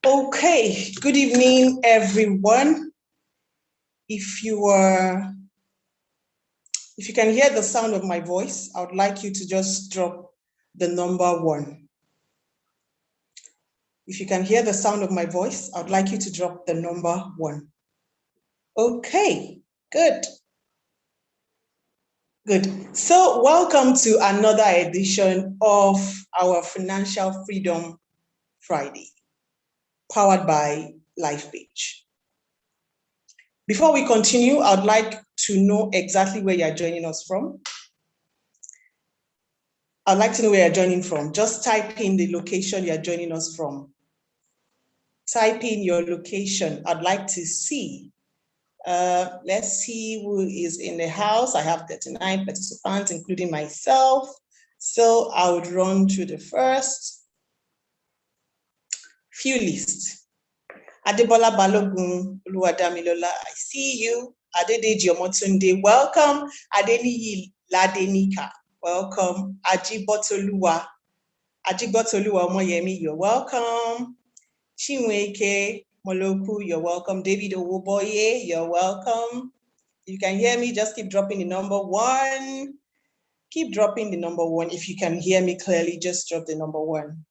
Okay, good evening, everyone. If you can hear the sound of my voice, I would like you to just drop the number 1. If you can hear the sound of my voice, I would like you to drop the number 1. Okay, good. Good. So welcome to another edition of our Financial Freedom Friday, powered by LifePage. Before we continue, I'd like to know exactly where you're joining us from. I'd like to know where you're joining from. Just type in the location you're joining us from. Type in your location. I'd like to see. Let's see who is in the house. I have 39 participants, including myself. So I would run through the first few lists. Adebola Balogun Oluwadamilola, I see you. Adedeji Omotunde, welcome. Adeniyi Ladenika, welcome. Ajibotoluwa Omoyemi, you're welcome. Chinweke Moloku, you're welcome. David Owoboye, you're welcome. You can hear me, just keep dropping the number 1. Keep dropping the number 1. If you can hear me clearly, just drop the number 1.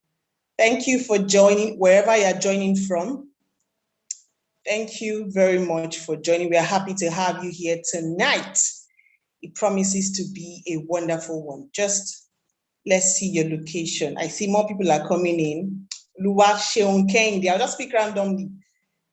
Thank you for joining, wherever you're joining from. Thank you very much for joining. We are happy to have you here tonight. It promises to be a wonderful one. Just let's see your location. I see more people are coming in. Luwa Sheon Kendi, I'll just speak randomly.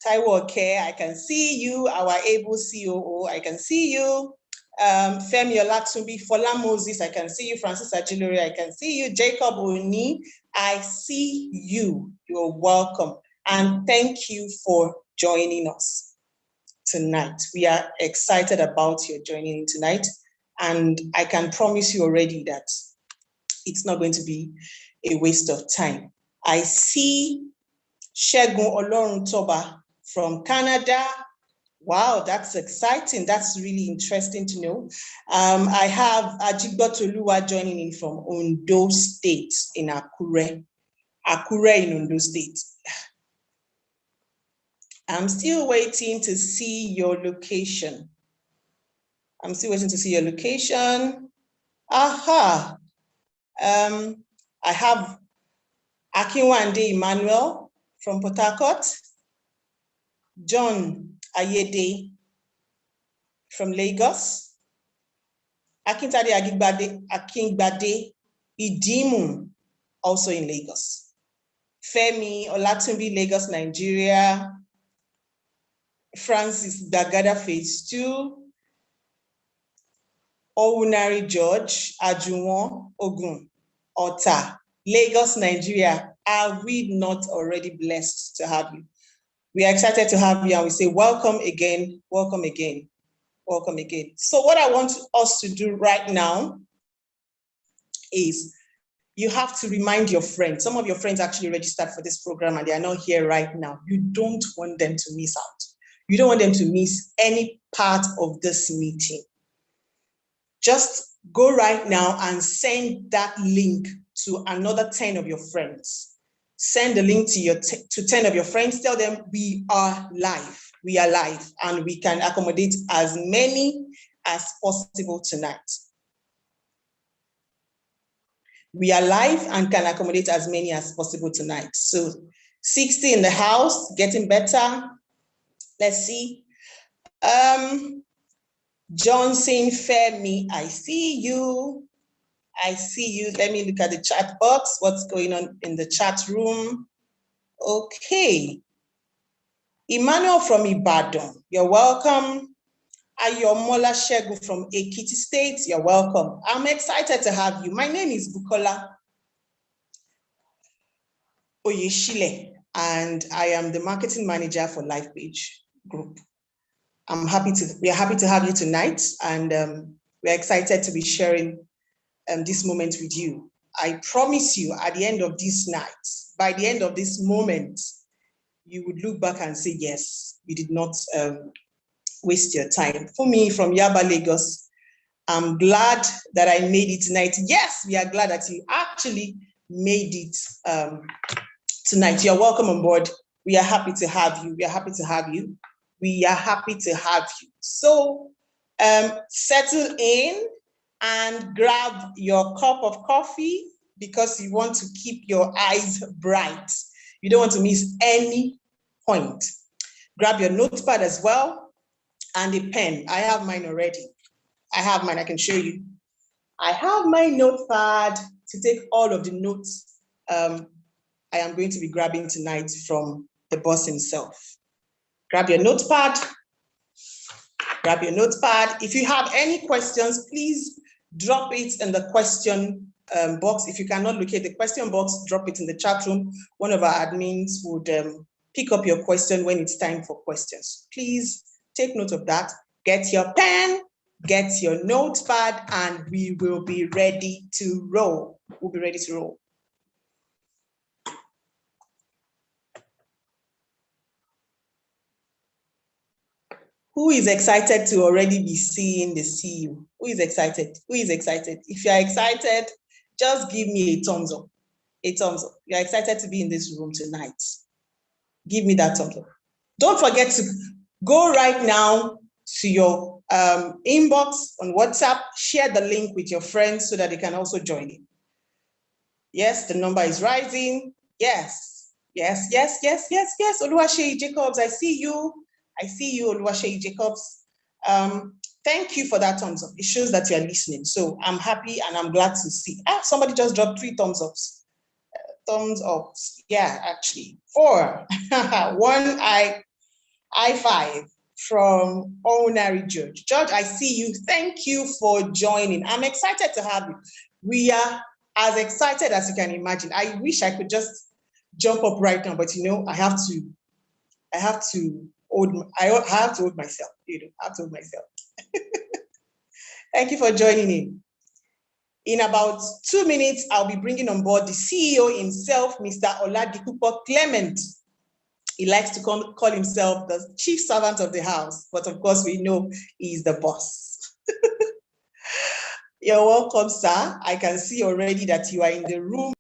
Taiwo Ke, I can see you. Our able COO, I can see you. Femi Olatunbi, Fola Moses, I can see you. Francis Ajilori, I can see you. Jacob Oni, I see you. You're welcome. And thank you for joining us tonight. We are excited about your joining in tonight. And I can promise you already that it's not going to be a waste of time. I see Shegun Oloruntoba from Canada. Wow, that's exciting. That's really interesting to know. I have Ajigbotoluwa joining in from Ondo State in Akure. Akure in Ondo State. I'm still waiting to see your location. I'm still waiting to see your location. Aha. I have Akinwande Emmanuel from Port Harcourt. John Ayede from Lagos. Akintade Akingbade Idimu, also in Lagos. Femi Olatunbi, Lagos, Nigeria. Francis Dagada, Phase 2. Owunari George, Ajuwon, Ogun, Ota, Lagos, Nigeria. Are we not already blessed to have you? We are excited to have you and we say welcome again, welcome again, welcome again. So what I want us to do right now is you have to remind your friends. Some of your friends actually registered for this program and they are not here right now. You don't want them to miss out. You don't want them to miss any part of this meeting. Just go right now and send that link to another 10 of your friends. Send the link to 10 of your friends. Tell them we are live. We are live and we can accommodate as many as possible tonight. We are live and can accommodate as many as possible tonight. So 60 in the house, getting better. Let's see. Johnson Femi, I see you. I see you. Let me look at the chat box. What's going on in the chat room? Okay. Emmanuel from Ibadan, you're welcome. Ayomola Shegu from Ekiti State, you're welcome. I'm excited to have you. My name is Bukola Oyeshile. and I am the marketing manager for LifePage Group. We are happy to have you tonight, and we're excited to be sharing this moment with you. I promise you, at the end of this night, by the end of this moment, you would look back and say, yes, you did not waste your time. For me, from Yaba, Lagos, I'm glad that I made it tonight. Yes, we are glad that you actually made it tonight. You're welcome on board. We are happy to have you. We are happy to have you. We are happy to have you. So settle in and grab your cup of coffee because you want to keep your eyes bright. You don't want to miss any point. Grab your notepad as well and a pen. I have mine already. I can show you. I have my notepad to take all of the notes I am going to be grabbing tonight from the boss himself. Grab your notepad. Grab your notepad. If you have any questions, please drop it in the question box. If you cannot locate the question box, drop it in the chat room. One of our admins would pick up your question when it's time for questions. Please take note of that. Get your pen, get your notepad, and we will be ready to roll. We'll be ready to roll. Who is excited to already be seeing the CEO? Who is excited? Who is excited? If you are excited, just give me a thumbs up. A thumbs up. You're excited to be in this room tonight. Give me that thumbs up. Don't forget to go right now to your inbox on WhatsApp. Share the link with your friends so that they can also join in. Yes, the number is rising. Yes, yes, yes, yes, yes, yes. Oluwaseyi Jacobs, I see you. I see you, Oluwaseyi Jacobs. Thank you for that thumbs up. It shows that you're listening. So I'm happy and I'm glad to see. Somebody just dropped 3 thumbs ups. Thumbs ups. Yeah, actually. 4. 1 I5 from Onari George. George, I see you. Thank you for joining. I'm excited to have you. We are as excited as you can imagine. I wish I could just jump up right now, but you know, I have to hold myself. I have to hold myself. Thank you for joining in. In about 2 minutes, I'll be bringing on board the CEO himself, Mr. Oladipupo Clement. He likes to call himself the chief servant of the house, but of course we know he's the boss. You're welcome, sir. I can see already that you are in the room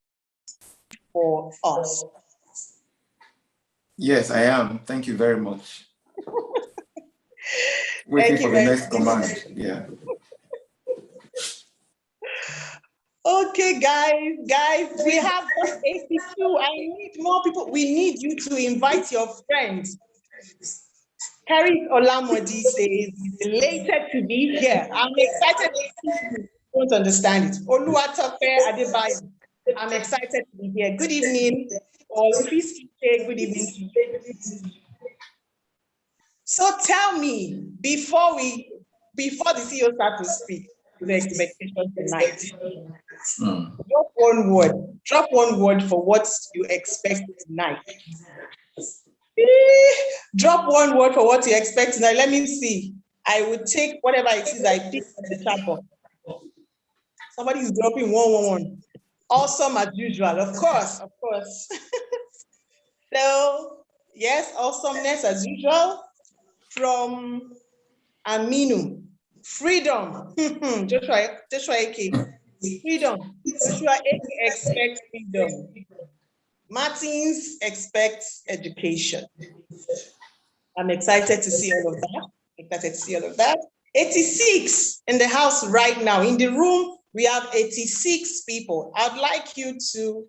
for us. Yes, I am. Thank you very much. Waiting for the next command. Yeah. Okay, guys, we have 82. I need more people. We need you to invite your friends. Harry Olamodi says he's elated to be here. I'm excited to see you. Don't understand it. Oluwatope Adebayo, I'm excited to be here. Good evening. Chris Kike, good evening to you. So tell me, before the CEO starts to speak, the expectation tonight. Drop one word for what you expect tonight. Drop one word for what you expect tonight. Let me see. I would take whatever it is I pick from the chat box. Somebody is dropping one. Awesome as usual, of course. So yes, awesomeness as usual from Aminu. Freedom. Joshua Eke. Freedom. Joshua Eke expects freedom. Martins expects education. I'm excited to see all of that. 86 in the house right now. In the room, we have 86 people. I'd like you to,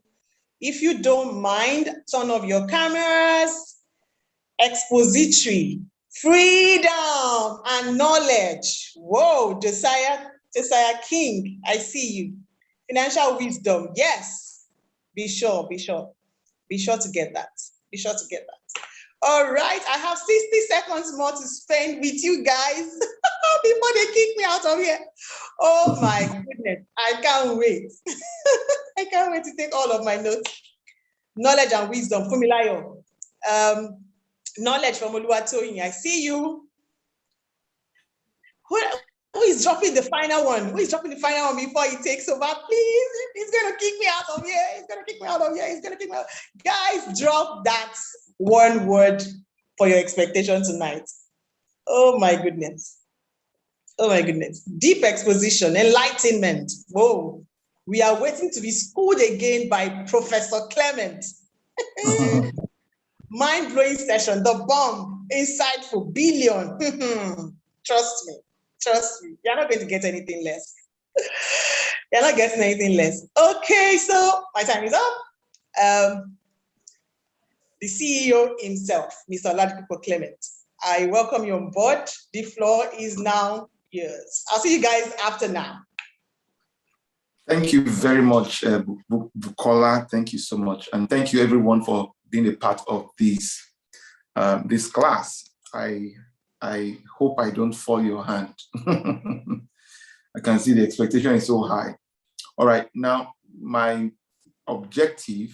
if you don't mind, turn off your cameras. Expository, freedom and knowledge. Whoa, Josiah King, I see you. Financial wisdom, yes. Be sure to get that. All right, I have 60 seconds more to spend with you guys before they kick me out of here. Oh my goodness, I can't wait. I can't wait to take all of my notes. Knowledge and wisdom, Fumilayo. Knowledge from Oluwatoyin, I see you. Who is dropping the final one? Who is dropping the final one before he takes over? Please, he's going to kick me out of here. He's going to kick me out of here. He's going to kick me out. Guys, drop that one word for your expectation tonight. Oh my goodness. Oh my goodness. Deep exposition, enlightenment. Whoa. We are waiting to be schooled again by Professor Clement. Mind-blowing session, the bomb, insightful, billion. Trust me. Trust me, you're not going to get anything less. You're not getting anything less. Okay, so my time is up. The CEO himself, Mr. Oladipo Clement, I welcome you on board. The floor is now yours. I'll see you guys after now. Thank you very much, Bukola. Thank you so much. And thank you everyone for being a part of this, this class. I hope I don't fall your hand. I can see the expectation is so high. All right, now my objective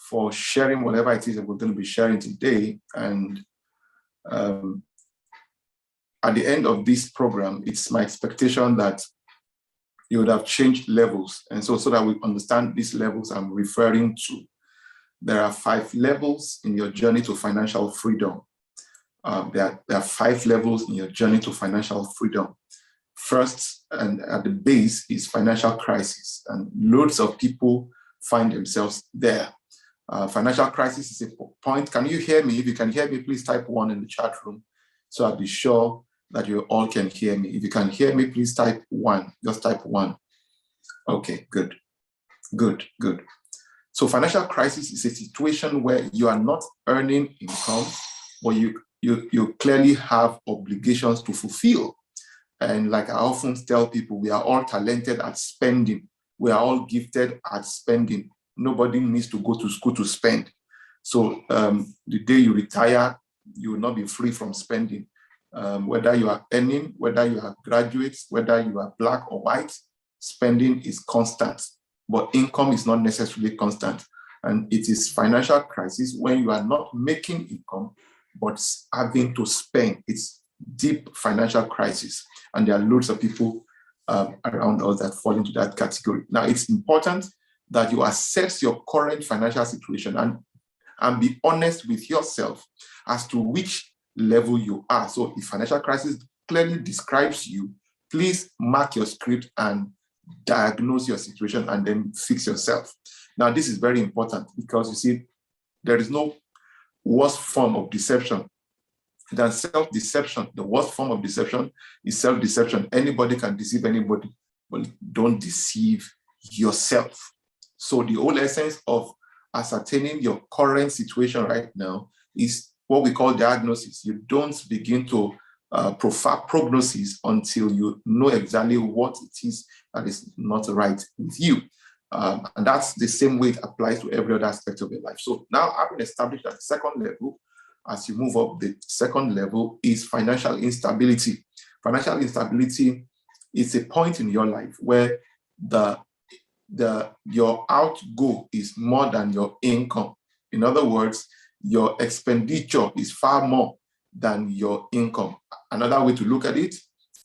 for sharing whatever it is that we're going to be sharing today, and at the end of this program, it's my expectation that you would have changed levels. And so that we understand these levels I'm referring to, there are 5 levels in your journey to financial freedom. There are 5 levels in your journey to financial freedom. First, and at the base, is financial crisis, and loads of people find themselves there. Financial crisis is a point. Can you hear me? If you can hear me, please type 1 in the chat room, so I'll be sure that you all can hear me. If you can hear me, please type 1. Just type 1. Okay, good, good, good. So financial crisis is a situation where you are not earning income, but you clearly have obligations to fulfill. And like I often tell people, we are all talented at spending. We are all gifted at spending. Nobody needs to go to school to spend. So the day you retire, you will not be free from spending. Whether you are earning, whether you are graduates, whether you are black or white, spending is constant, but income is not necessarily constant. And it is financial crisis when you are not making income, but having to spend. It's deep financial crisis. And there are loads of people around us that fall into that category. Now, it's important that you assess your current financial situation and be honest with yourself as to which level you are. So if financial crisis clearly describes you, please mark your script and diagnose your situation and then fix yourself. Now, this is very important because you see, there is no worse form of deception than self-deception. The worst form of deception is self-deception. Anybody can deceive anybody, but don't deceive yourself. So the whole essence of ascertaining your current situation right now is what we call diagnosis. You don't begin to proffer prognosis until you know exactly what it is that is not right with you. And that's the same way it applies to every other aspect of your life. So now having established that the second level, as you move up, the second level is financial instability. Financial instability is a point in your life where your outgo is more than your income. In other words, your expenditure is far more than your income. Another way to look at it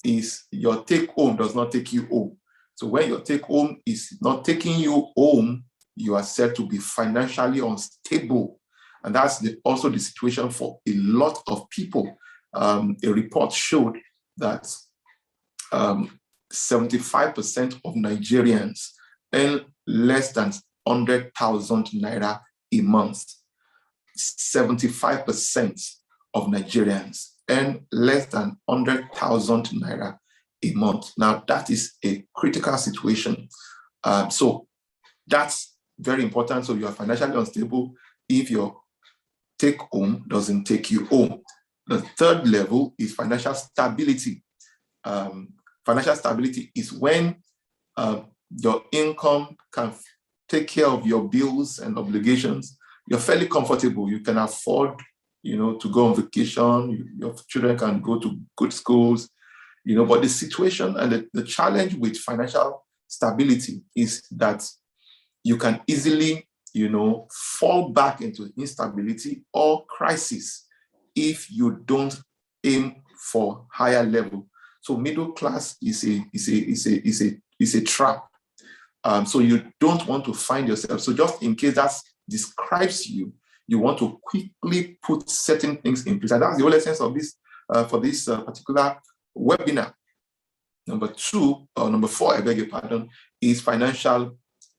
is your take home does not take you home. So when your take home is not taking you home, you are said to be financially unstable. And that's also the situation for a lot of people. A report showed that 75% of Nigerians earn less than 100,000 naira a month. 75% of Nigerians earn less than 100,000 naira a month. Now, that is a critical situation. So that's very important. So you are financially unstable if your take home doesn't take you home. The third level is financial stability. Financial stability is when your income can take care of your bills and obligations. You're fairly comfortable. You can afford, to go on vacation. Your children can go to good schools, but the situation and the challenge with financial stability is that you can easily, fall back into instability or crisis if you don't aim for higher level. So middle class is a trap. So you don't want to find yourself. So just in case that describes you, you want to quickly put certain things in place. And that's the whole essence of this for this particular webinar. Number 4, I beg your pardon, is financial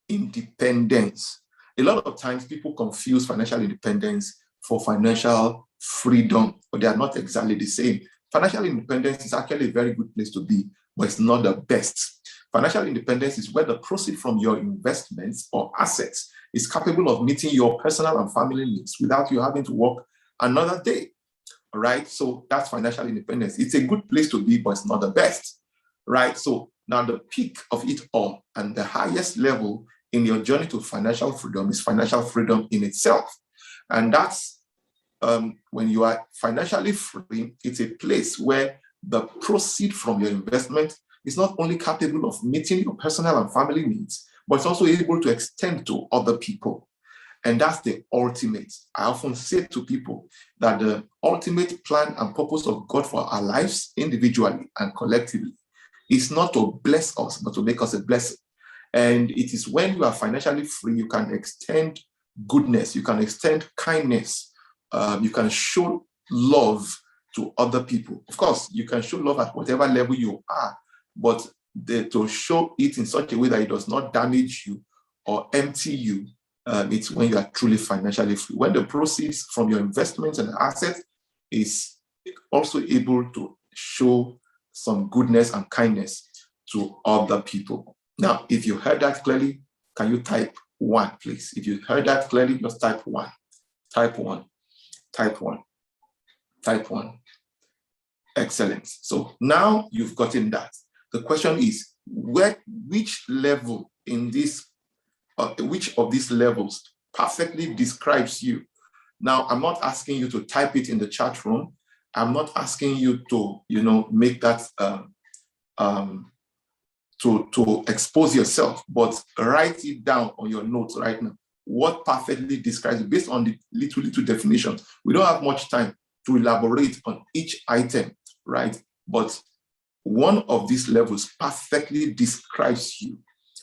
independence. A lot of times people confuse financial independence for financial freedom, but they are not exactly the same. Financial independence is actually a very good place to be, but it's not the best. Financial independence is where the proceeds from your investments or assets is capable of meeting your personal and family needs without you having to work another day. All right, so that's financial independence. It's a good place to be, but it's not the best. Right, so now the peak of it all and the highest level in your journey to financial freedom is financial freedom in itself. And that's when you are financially free, it's a place where the proceed from your investment is not only capable of meeting your personal and family needs, but it's also able to extend to other people. And that's the ultimate. I often say to people that the ultimate plan and purpose of God for our lives individually and collectively is not to bless us, but to make us a blessing. And it is when you are financially free, you can extend goodness, you can extend kindness, you can show love to other people. Of course, you can show love at whatever level you are, but to show it in such a way that it does not damage you or empty you, it's when you are truly financially free. When the proceeds from your investments and assets is also able to show some goodness and kindness to other people. Now, if you heard that clearly, can you type 1, please? If you heard that clearly, just type 1. Type 1. Type 1. Type 1. Excellent. So now you've gotten that. The question is, which level in this, which of these levels perfectly describes you? Now, I'm not asking you to type it in the chat room. I'm not asking you to, make that, to expose yourself, but write it down on your notes right now. What perfectly describes you based on the little definitions. We don't have much time to elaborate on each item, right? But one of these levels perfectly describes you,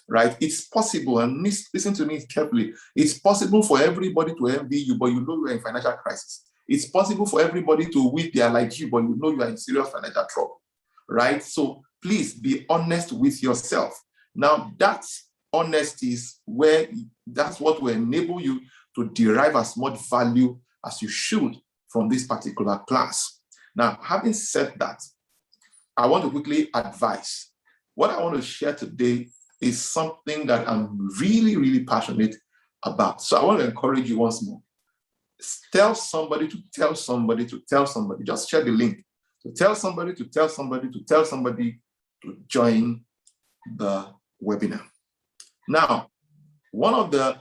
right? It's possible, and listen to me carefully, it's possible for everybody to envy you, but you know you're in financial crisis. It's possible for everybody to wish they are like you, but you know you are in serious financial trouble, right? So please be honest with yourself. Now, that honesty is that's what will enable you to derive as much value as you should from this particular class. Now, having said that, I want to quickly advise. What I want to share today is something that I'm really, really passionate about. So I want to encourage you once more. Tell somebody to tell somebody to tell somebody. Just share the link. To tell somebody to tell somebody to tell somebody to join the webinar. Now, one of the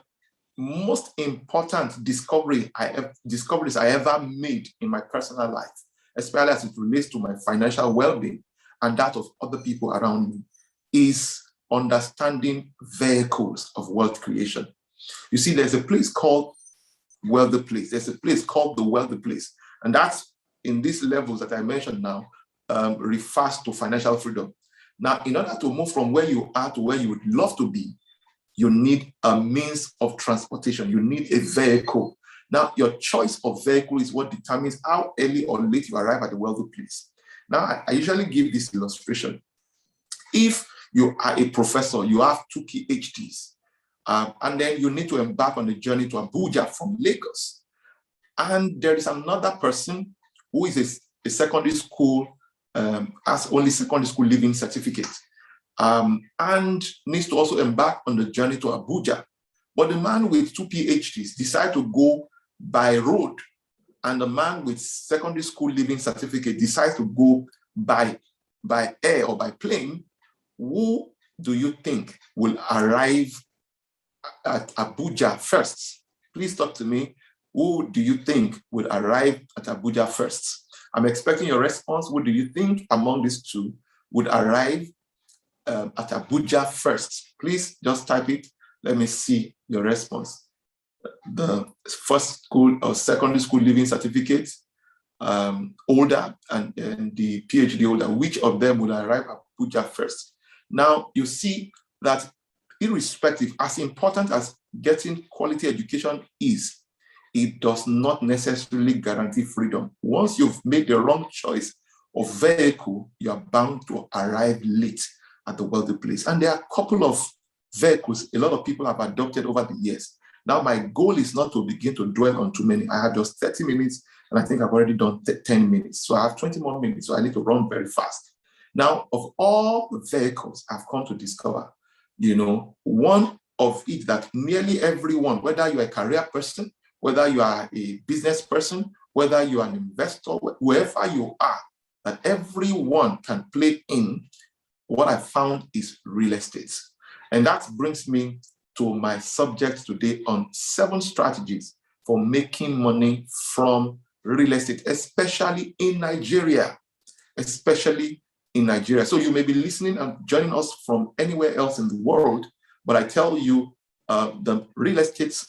most important discoveries I ever made in my personal life, especially as it relates to my financial well-being and that of other people around me, is understanding vehicles of wealth creation. You see, there's a place called Wealthy Place. There's a place called the Wealthy Place. And that's in these levels that I mentioned now, refers to financial freedom. Now, in order to move from where you are to where you would love to be, you need a means of transportation. You need a vehicle. Now, your choice of vehicle is what determines how early or late you arrive at the Wealthy Place. Now, I usually give this illustration. If you are a professor, you have 2 PhDs, and then you need to embark on the journey to Abuja from Lagos. And there is another person who is a secondary school, has only secondary school living certificate, and needs to also embark on the journey to Abuja. But the man with 2 PhDs decides to go by road, and the man with secondary school living certificate decides to go by air or by plane. Who do you think will arrive at Abuja first? Please talk to me. Who do you think will arrive at Abuja first? I'm expecting your response. Who do you think among these two would arrive at Abuja first? Please just type it. Let me see your response. The first school or secondary school living certificate holder and the PhD holder, which of them will arrive at Abuja first? Now, you see that irrespective, as important as getting quality education is, it does not necessarily guarantee freedom. Once you've made the wrong choice of vehicle, you are bound to arrive late at the wealthy place. And there are a couple of vehicles a lot of people have adopted over the years. Now, my goal is not to begin to dwell on too many. I have just 30 minutes, and I think I've already done 10 minutes. So I have 20 more minutes, so I need to run very fast. Now, of all the vehicles I've come to discover, one of it that nearly everyone, whether you're a career person, whether you are a business person, whether you are an investor, wherever you are, that everyone can play in, what I found is real estate. And that brings me to my subject today on 7 strategies for making money from real estate, especially in Nigeria. So you may be listening and joining us from anywhere else in the world, but I tell you, the real estate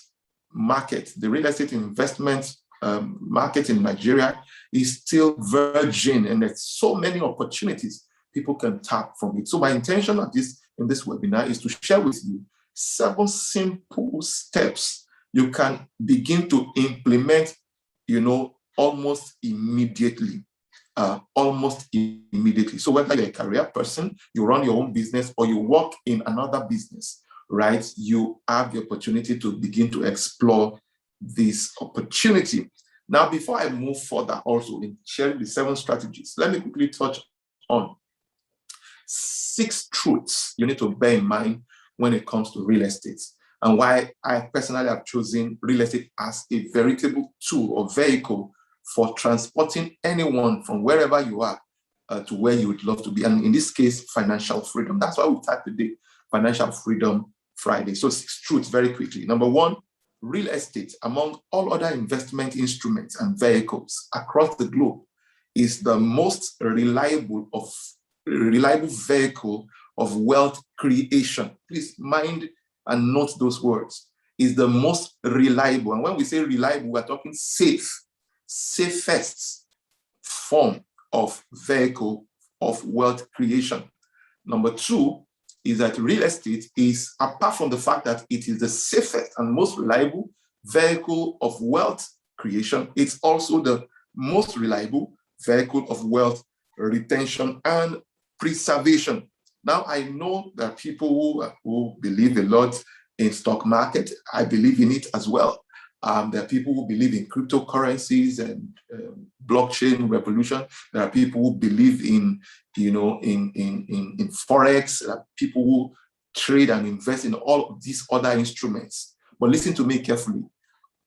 market, the real estate investment market in Nigeria is still virgin, and there's so many opportunities people can tap from it. So my intention of in this webinar is to share with you 7 simple steps you can begin to implement, almost immediately. So whether you're a career person, you run your own business, or you work in another business, right? You have the opportunity to begin to explore this opportunity. Now, before I move further also in sharing the 7 strategies, let me quickly touch on 6 truths you need to bear in mind when it comes to real estate, and why I personally have chosen real estate as a veritable tool or vehicle for transporting anyone from wherever you are to where you would love to be. And in this case, financial freedom. That's why we type today, Financial Freedom Friday. So 6 truths very quickly. Number 1, real estate, among all other investment instruments and vehicles across the globe, is the most reliable vehicle of wealth creation. Please mind and note those words. Is the most reliable. And when we say reliable, we're talking safest form of vehicle of wealth creation. Number 2 is that real estate is, apart from the fact that it is the safest and most reliable vehicle of wealth creation, it's also the most reliable vehicle of wealth retention and preservation. Now, I know that people who believe a lot in stock market. I believe in it as well. There are people who believe in cryptocurrencies and blockchain revolution. There are people who believe in forex. There are people who trade and invest in all of these other instruments. But listen to me carefully.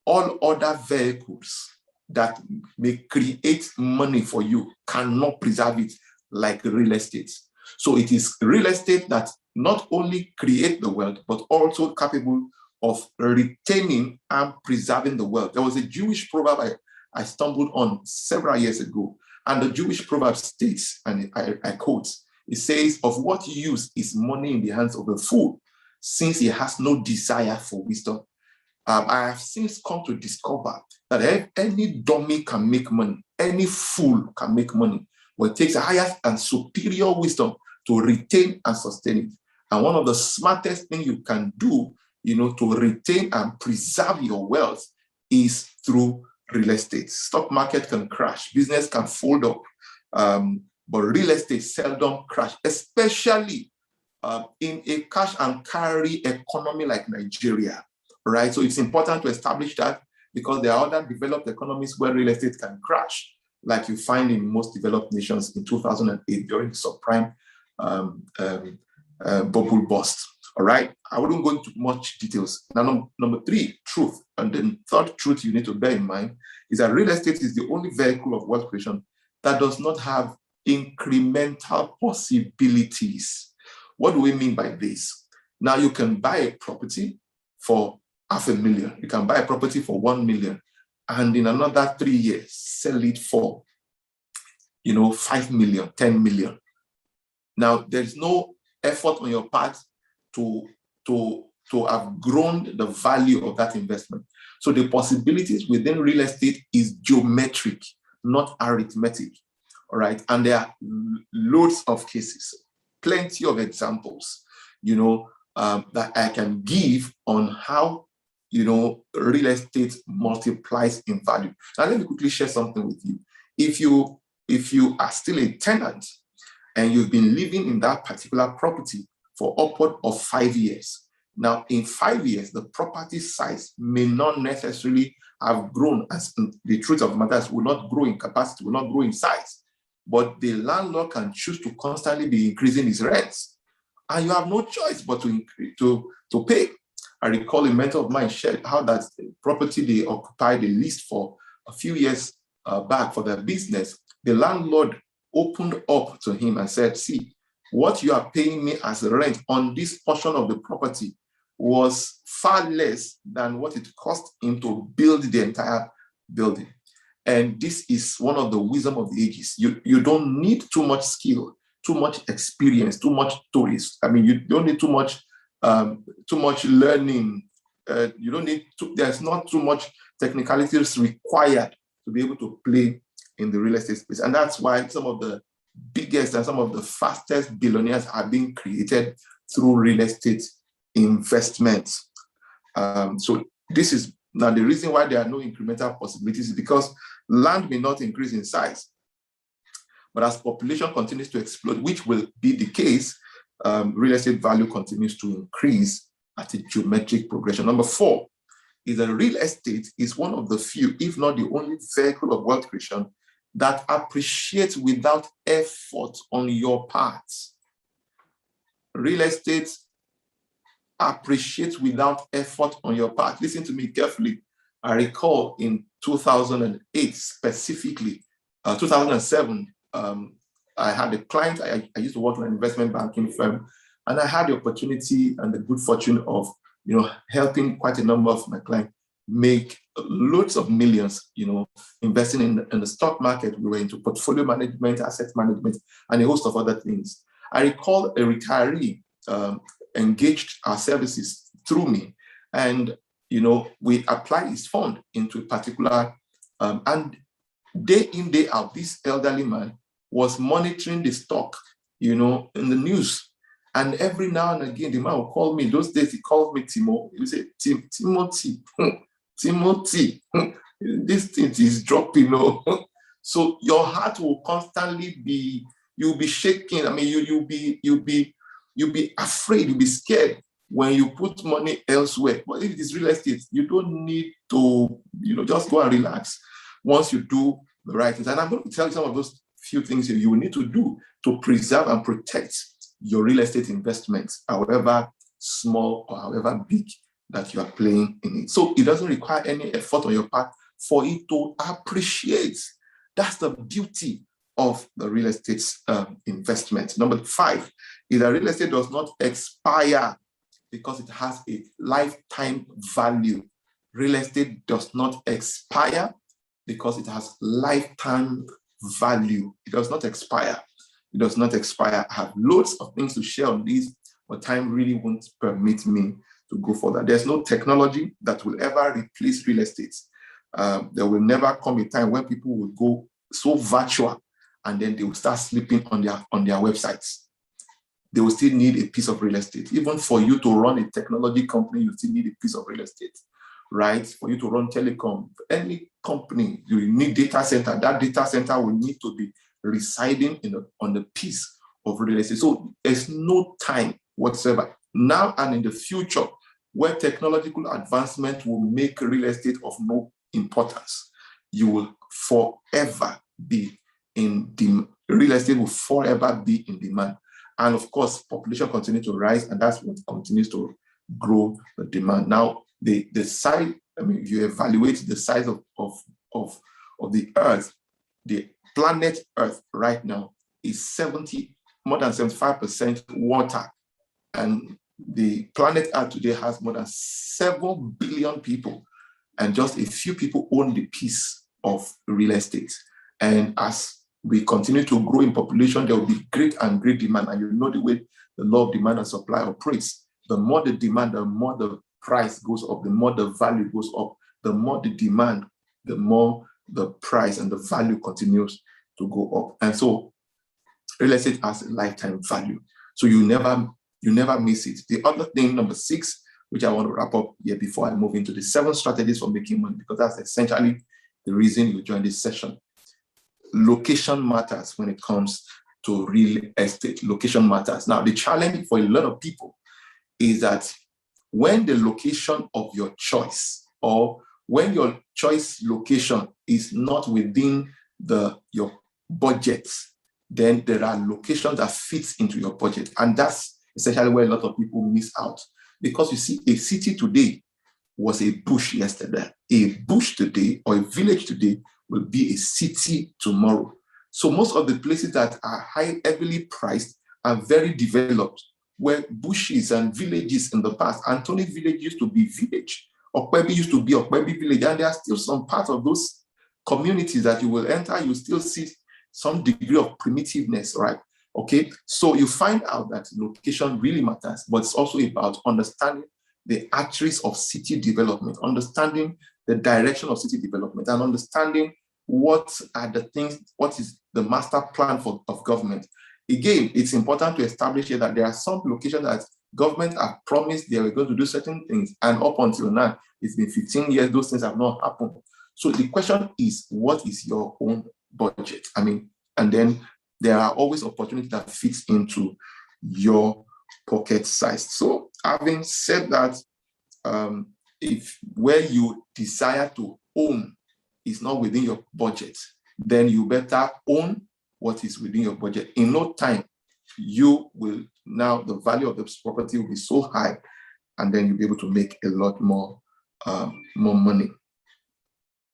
All other vehicles that may create money for you cannot preserve it like real estate. So it is real estate that not only create the wealth, but also capable of retaining and preserving the wealth. There was a Jewish proverb I stumbled on several years ago, and the Jewish proverb states, and I quote, it says, "Of what use is money in the hands of a fool, since he has no desire for wisdom?" I have since come to discover that any dummy can make money, any fool can make money, but it takes a higher and superior wisdom to retain and sustain it. And one of the smartest things you can do, to retain and preserve your wealth is through real estate. Stock market can crash, business can fold up, but real estate seldom crash, especially in a cash and carry economy like Nigeria, right? So it's important to establish that, because there are other developed economies where real estate can crash, like you find in most developed nations in 2008 during the subprime bubble bust. All right, I wouldn't go into much details. Now, number 3, truth. And then third truth you need to bear in mind is that real estate is the only vehicle of wealth creation that does not have incremental possibilities. What do we mean by this? Now, you can buy a property for $500,000. You can buy a property for $1 million, and in another 3 years, sell it for, $5 million, $10 million. Now, there's no effort on your part to to have grown the value of that investment. So the possibilities within real estate is geometric, not arithmetic. All right. And there are loads of cases, plenty of examples, that I can give on how, real estate multiplies in value. Now, let me quickly share something with you. If you are still a tenant and you've been living in that particular property for upward of 5 years, now in 5 years, the property size may not necessarily have grown, as the truth of the matter is will not grow in capacity, will not grow in size, but the landlord can choose to constantly be increasing his rents. And you have no choice but to pay. I recall a mentor of mine shared how that property they occupied, they leased for a few years back for their business. The landlord opened up to him and said, see, what you are paying me as rent on this portion of the property was far less than what it cost him to build the entire building. And this is one of the wisdom of the ages. You don't need too much skill, too much experience, too much stories. I mean, you don't need too much learning. You don't need there's not too much technicalities required to be able to play in the real estate space. And that's why some of the biggest and some of the fastest billionaires are being created through real estate investments. So this is now the reason why there are no incremental possibilities is because land may not increase in size. But as population continues to explode, which will be the case, real estate value continues to increase at a geometric progression. Number 4 is that real estate is one of the few, if not the only vehicle of wealth creation that appreciates without effort on your part. Real estate appreciates without effort on your part. Listen to me carefully. I recall in 2008, specifically, 2007, I had a client. I used to work in an investment banking firm, and I had the opportunity and the good fortune of, helping quite a number of my clients make loads of millions, investing in the stock market. We were into portfolio management, asset management, and a host of other things. I recall a retiree engaged our services through me, and we applied his fund into a particular, and day in, day out, this elderly man was monitoring the stock, in the news. And every now and again, the man would call me. Those days, he called me Timo. He would say, Timothy, Timothy, this thing is dropping. So your heart will constantly be, you'll be shaking. I mean, you'll be afraid, you'll be scared when you put money elsewhere. But if it is real estate, you don't need to, just go and relax once you do the right things. And I'm going to tell you some of those few things you will need to do to preserve and protect your real estate investments, however small or however big that you are playing in it. So it doesn't require any effort on your part for it to appreciate. That's the beauty of the real estate investment. Number 5 is that real estate does not expire because it has a lifetime value. Real estate does not expire because it has lifetime value. It does not expire. It does not expire. I have loads of things to share on this, but time really won't permit me to go further. There's no technology that will ever replace real estate. There will never come a time when people will go so virtual and then they will start sleeping on their websites. They will still need a piece of real estate. Even for you to run a technology company, you still need a piece of real estate, right? For you to run telecom, any company, you need data center. That data center will need to be residing on the piece of real estate. So there's no time whatsoever, now and in the future, where technological advancement will make real estate of no importance. You will forever be in demand. Real estate will forever be in demand. And of course, population continues to rise, and that's what continues to grow the demand. Now, the size, if you evaluate the size of the Earth, the planet Earth right now is more than 75% water. And the planet Earth today has more than 7 billion people, and just a few people own the piece of real estate. And as we continue to grow in population, there will be great and great demand. And you know the way the law of demand and supply operates. the more the demand, the more the price goes up, the more the value goes up. The more the demand, the more the price and the value continues to go up. And so real estate has a lifetime value. So you never miss it. The other thing, number 6, which I want to wrap up here before I move into the 7 strategies for making money, because that's essentially the reason you join this session. Location matters when it comes to real estate. Location matters. Now, the challenge for a lot of people is that when the location of your choice, or when your choice location is not within your budget, then there are locations that fit into your budget. And that's essentially where a lot of people miss out. Because you see, a city today was a bush yesterday. A bush today or a village today will be a city tomorrow. So most of the places that are heavily priced are very developed, where bushes and villages in the past, Antonic village used to be village, Okpebi used to be Okpebi village, and there are still some parts of those communities that you will enter, you still see some degree of primitiveness, right? Okay, so you find out that location really matters, but it's also about understanding the arteries of city development, understanding the direction of city development, and understanding what are the things, what is the master plan of government. Again, it's important to establish here that there are some locations that government have promised they are going to do certain things, and up until now, it's been 15 years, those things have not happened. So the question is, what is your own budget? I mean, and then there are always opportunities that fit into your pocket size. So having said that, if where you desire to own is not within your budget, then you better own what is within your budget. In no time, you will now, the value of this property will be so high, and then you'll be able to make a lot more money.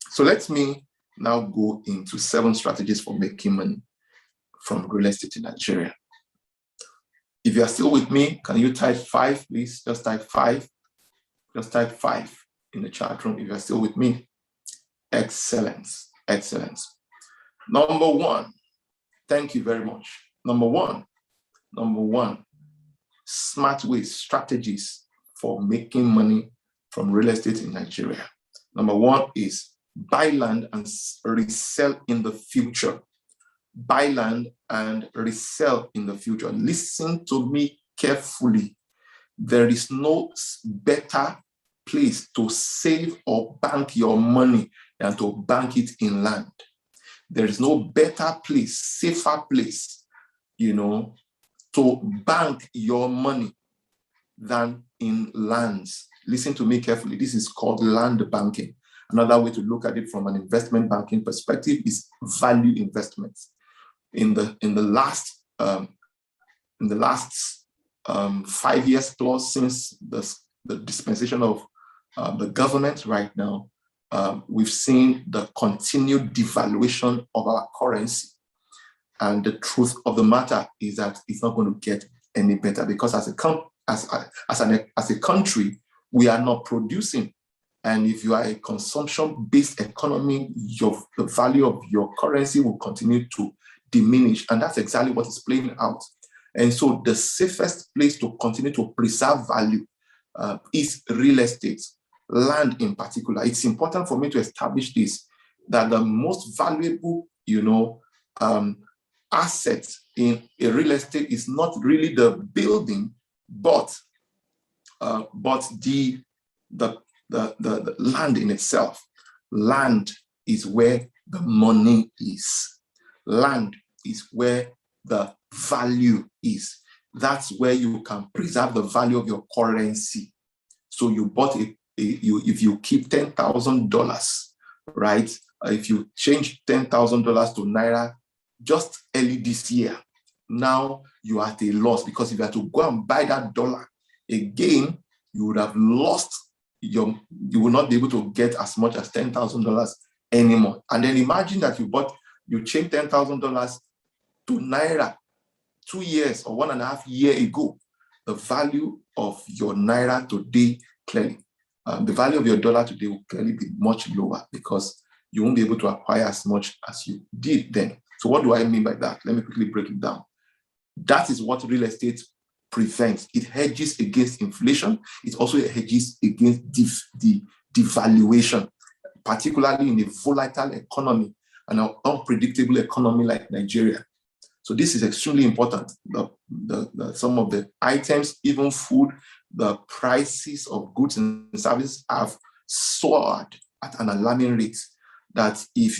So let me now go into 7 strategies for making money from real estate in Nigeria. If you are still with me, can you type 5, please? Just type 5. Just type 5 in the chat room if you are still with me. Excellence. Excellence. Number 1. Thank you very much. Number one, smart ways, strategies for making money from real estate in Nigeria. Number 1 is buy land and resell in the future. Buy land and resell in the future. Listen to me carefully. There is no better place to save or bank your money than to bank it in land. There is no better place, safer place, to bank your money than in lands. Listen to me carefully. This is called land banking. Another way to look at it from an investment banking perspective is value investments. In the last 5 years plus since the dispensation of the government right now, we've seen the continued devaluation of our currency. And the truth of the matter is that it's not going to get any better, because as a country, we are not producing. And if you are a consumption-based economy, the value of your currency will continue to diminish. And that's exactly what is playing out. And so the safest place to continue to preserve value is real estate, land in particular. It's important for me to establish this, that the most valuable, asset in a real estate is not really the building, but the land in itself. Land is where the money is. Land is where the value is. That's where you can preserve the value of your currency. So you bought if you keep $10,000, right? If you change $10,000 to Naira just early this year, now you are at a loss, because if you had to go and buy that dollar again, you would have lost you will not be able to get as much as $10,000 anymore. And then imagine that you changed $10,000 to Naira 2 years or 1.5 years ago. The value of your Naira today, clearly, the value of your dollar today will clearly be much lower, because you won't be able to acquire as much as you did then. So what do I mean by that? Let me quickly break it down. That is what real estate prevents. It hedges against inflation. It also hedges against the devaluation, particularly in a volatile economy and an unpredictable economy like Nigeria. So this is extremely important. Some of the items, even food, the prices of goods and services have soared at an alarming rate. That if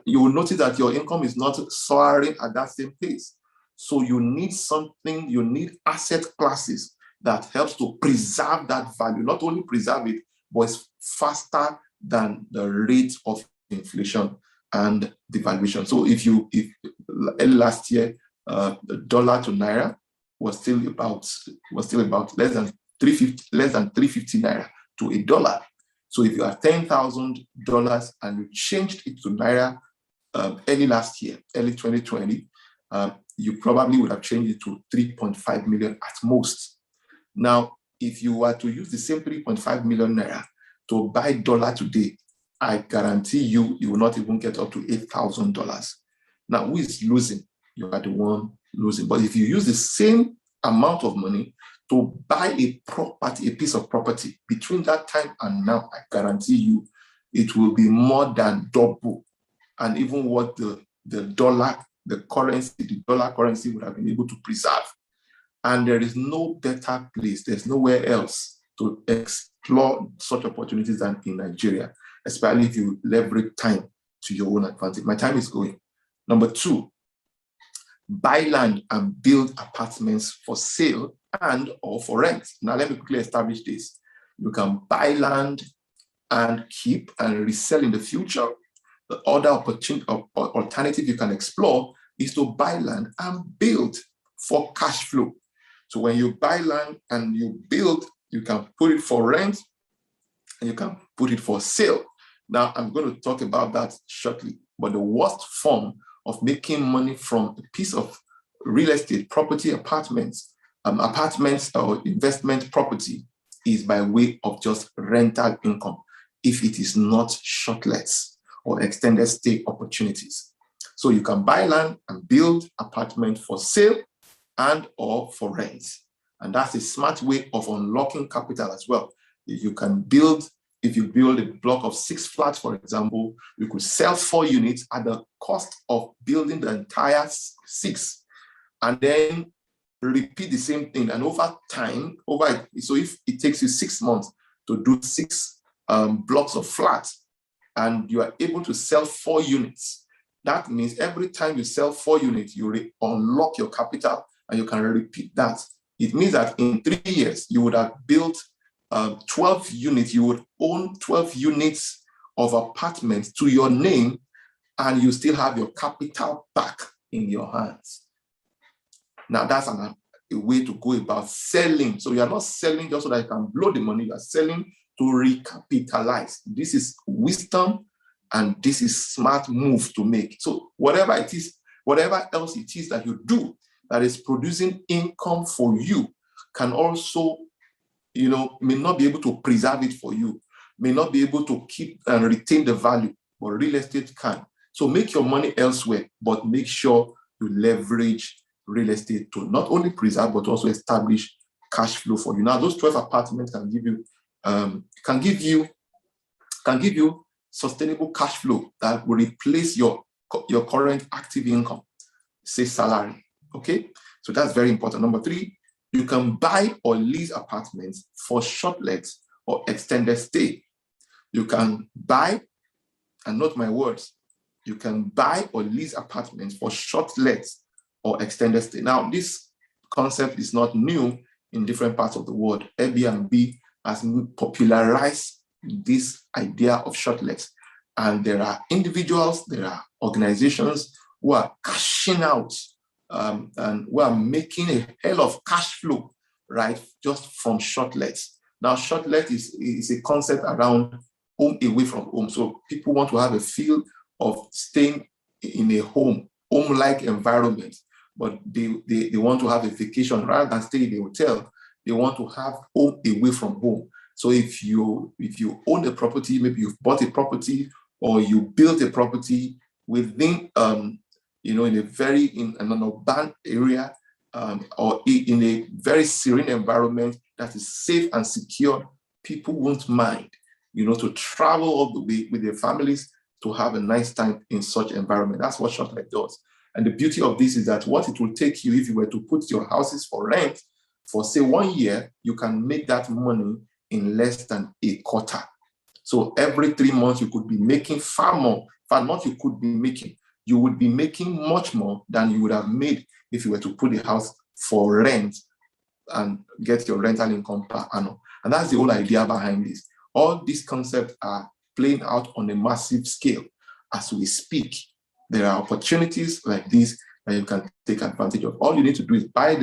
you will notice that your income is not soaring at that same pace. So you need something, you need asset classes that helps to preserve that value, not only preserve it, but it's faster than the rate of inflation and devaluation. So if last year, the dollar to naira was still about less than 350 naira to a dollar. So if you have $10,000 and you changed it to naira early last year, early 2020, you probably would have changed it to 3.5 million at most. Now, if you were to use the same 3.5 million naira to buy dollar today, I guarantee you will not even get up to $8,000. Now, who is losing? You are the one losing. But if you use the same amount of money to buy a piece of property between that time and now, I guarantee you it will be more than double. And even what the dollar currency would have been able to preserve. And there is no better place, there's nowhere else to explore such opportunities than in Nigeria, especially if you leverage time to your own advantage. My time is going. Number 2, buy land and build apartments for sale and or for rent. Now, let me quickly establish this. You can buy land and keep and resell in the future. The other alternative you can explore is to buy land and build for cash flow. So when you buy land and you build, you can put it for rent and you can put it for sale. Now, I'm going to talk about that shortly. But the worst form of making money from a piece of real estate, property, apartments or investment property is by way of just rental income, if it is not short-lets or extended stay opportunities. So you can buy land and build apartment for sale and or for rent. And that's a smart way of unlocking capital as well. If you build a block of 6 flats, for example, you could sell 4 units at the cost of building the entire 6, and then repeat the same thing. And over time, so if it takes you 6 months to do 6 blocks of flats, and you are able to sell 4 units, that means every time you sell 4 units, you unlock your capital and you can repeat that. It means that in 3 years, you would have built 12 units, you would own 12 units of apartments to your name, and you still have your capital back in your hands. Now, that's a way to go about selling. So you are not selling just so that you can blow the money, you are selling to recapitalize. This is wisdom, and this is smart move to make. So whatever else it is that you do that is producing income for you can also, may not be able to preserve it for you, may not be able to keep and retain the value, but real estate can. So make your money elsewhere, but make sure you leverage real estate to not only preserve, but also establish cash flow for you. Now, those 12 apartments can give you sustainable cash flow that will replace your current active income, say salary. Okay, so that's very important. Number 3, you can buy or lease apartments for short lets or extended stay. You can buy, and note my words, you can buy or lease apartments for short lets or extended stay. Now, this concept is not new in different parts of the world. Airbnb has popularized this idea of short lets. And there are individuals, there are organizations who are cashing out and who are making a hell of cash flow, right, just from short lets. Now, short let is a concept around home away from home. So people want to have a feel of staying in a home-like environment, but they want to have a vacation rather than stay in a hotel. They want to have home away from home. So if you own a property, maybe you've bought a property or you built a property within in an urban area, or in a very serene environment that is safe and secure, people won't mind, to travel all the way with their families to have a nice time in such environment. That's what Shortlet does. And the beauty of this is that what it will take you, if you were to put your houses for rent for say 1 year, you can make that money in less than a quarter. So every 3 months, you could be making far more. Far more you could be making. You would be making much more than you would have made if you were to put the house for rent and get your rental income per annum. And that's the whole idea behind this. All these concepts are playing out on a massive scale as we speak. There are opportunities like this that you can take advantage of. All you need to do is buy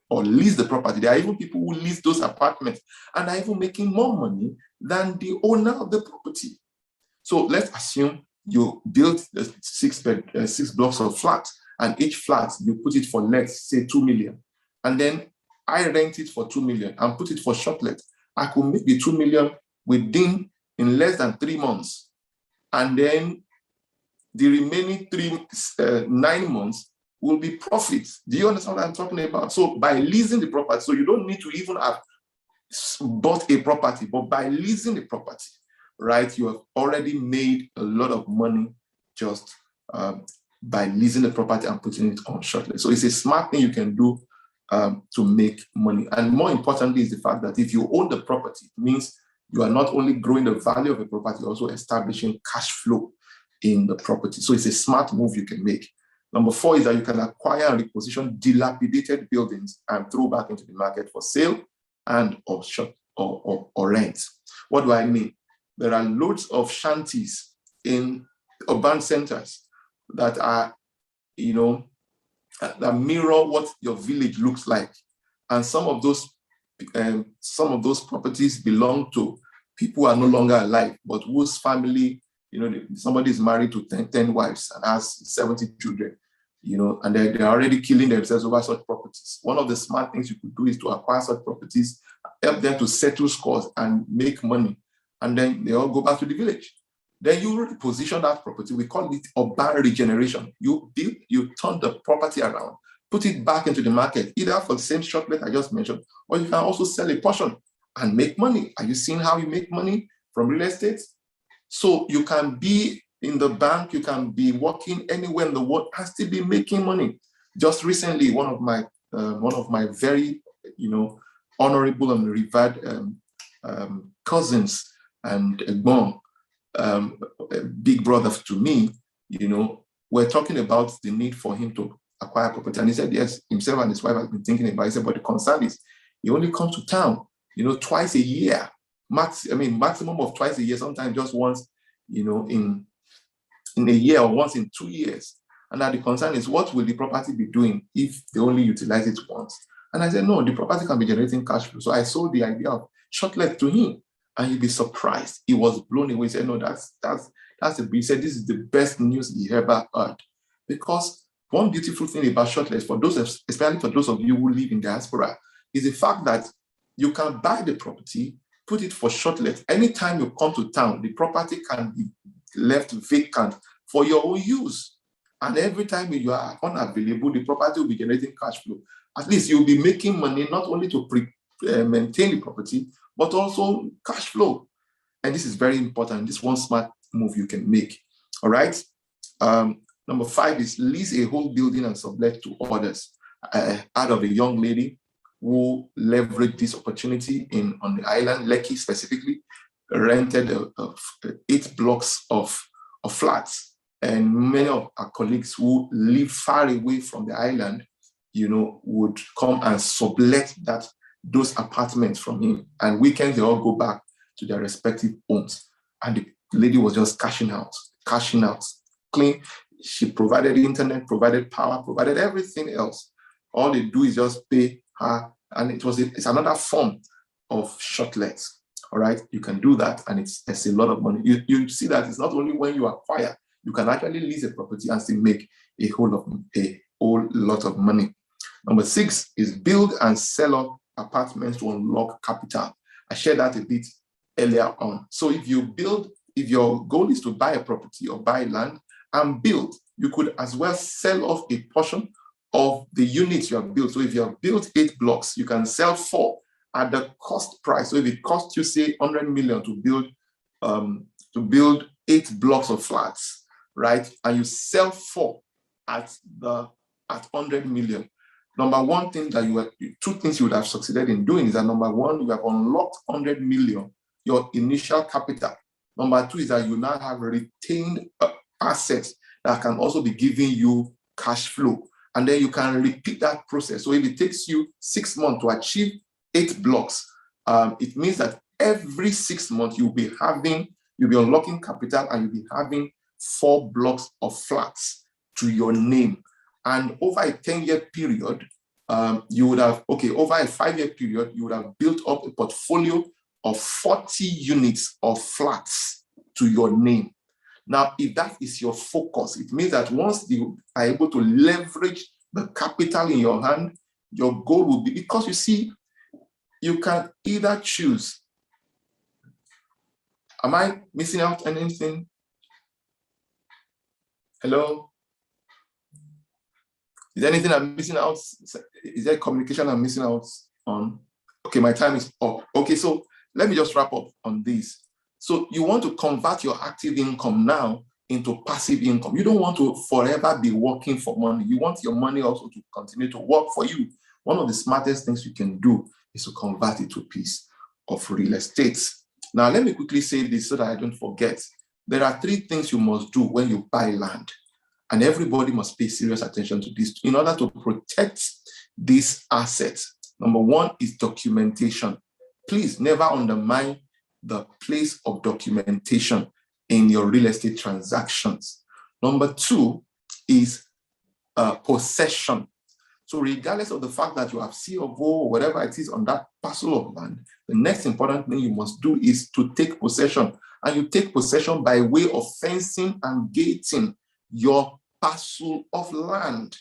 or lease the property. There are even people who lease those apartments and are even making more money than the owner of the property. So let's assume you built 6 blocks of flats, and each flat you put it for, let's say, 2 million. And then I rent it for 2 million and put it for Shortlet. I could make the 2 million in less than 3 months. And then the remaining 9 months will be profits. Do you understand what I'm talking about? So by leasing the property, so you don't need to even have bought a property, but by leasing the property, right, you have already made a lot of money just by leasing the property and putting it on Shortlet. So it's a smart thing you can do to make money. And more importantly is the fact that if you own the property, it means you are not only growing the value of a property, you're also establishing cash flow in the property. So it's a smart move you can make. Number 4 is that you can acquire and reposition dilapidated buildings and throw back into the market for sale and or rent. What do I mean? There are loads of shanties in urban centers that are, that mirror what your village looks like. And some of those properties belong to people who are no longer alive, but whose family, somebody is married to 10 wives and has 70 children, and they're already killing themselves over such properties. One of the smart things you could do is to acquire such properties, help them to settle scores and make money, and then they all go back to the village. Then you reposition that property. We call it urban regeneration. You turn the property around, put it back into the market, either for the same Shortlet I just mentioned, or you can also sell a portion and make money. Are you seeing how you make money from real estate? So you can be in the bank, you can be working anywhere in the world and still be making money. Just recently, one of my very, honorable and revered cousins and Egbon, a big brother to me, we're talking about the need for him to acquire property. And he said, yes, himself and his wife have been thinking about it. He said, but the concern is he only comes to town, twice a year. Maximum of twice a year, sometimes just once, in a year or once in 2 years. And now the concern is, what will the property be doing if they only utilize it once? And I said, no, the property can be generating cash flow. So I sold the idea of Shortlet to him, and he'd be surprised. He was blown away. He said, no, he said, this is the best news he ever heard. Because one beautiful thing about Shortlet, especially for those of you who live in diaspora, is the fact that you can buy the property, put it for Shortlet. Anytime you come to town, the property can be left vacant for your own use. And every time you are unavailable, the property will be generating cash flow. At least you'll be making money not only to maintain the property, but also cash flow. And this is very important. This is one smart move you can make. All right. Number 5 is lease a whole building and sublet to others. I heard of a young lady who leveraged this opportunity on the island, Lekki specifically, rented 8 blocks of flats. And many of our colleagues who live far away from the island, would come and sublet those apartments from him. And weekends, they all go back to their respective homes. And the lady was just cashing out, clean. She provided internet, provided power, provided everything else. All they do is just pay her. And it's another form of Shortlet. All right, you can do that, and it's a lot of money. You see that it's not only when you acquire, you can actually lease a property and still make a whole lot of money. Number 6 is build and sell up apartments to unlock capital. I shared that a bit earlier on. So if your goal is to buy a property or buy land and build, you could as well sell off a portion of the units you have built. So if you have built 8 blocks, you can sell 4 at the cost price. So if it costs you, say, 100 million to build 8 blocks of flats, right? And you sell 4 at 100 million. Number one thing that two things you would have succeeded in doing is that, number one, you have unlocked 100 million, your initial capital. Number two is that you now have retained assets that can also be giving you cash flow. And then you can repeat that process. So if it takes you 6 months to achieve 8 blocks, it means that every 6 months you'll be unlocking capital, and you'll be having 4 blocks of flats to your name. And over a 10-year period, you would have, over a 5-year period, you would have built up a portfolio of 40 units of flats to your name. Now, if that is your focus, it means that once you are able to leverage the capital in your hand, your goal will be, because you see, you can either choose. Am I missing out on anything? Hello? Is there anything I'm missing out? Is there communication I'm missing out on? Okay, my time is up. Okay, so let me just wrap up on this. So you want to convert your active income now into passive income. You don't want to forever be working for money. You want your money also to continue to work for you. One of the smartest things you can do is to convert it to a piece of real estate. Now, let me quickly say this so that I don't forget. There are 3 things you must do when you buy land. And everybody must pay serious attention to this in order to protect these assets. Number 1 is documentation. Please never undermine the place of documentation in your real estate transactions. Number 2 is possession. So regardless of the fact that you have C of O or whatever it is on that parcel of land, the next important thing you must do is to take possession. And you take possession by way of fencing and gating your parcel of land.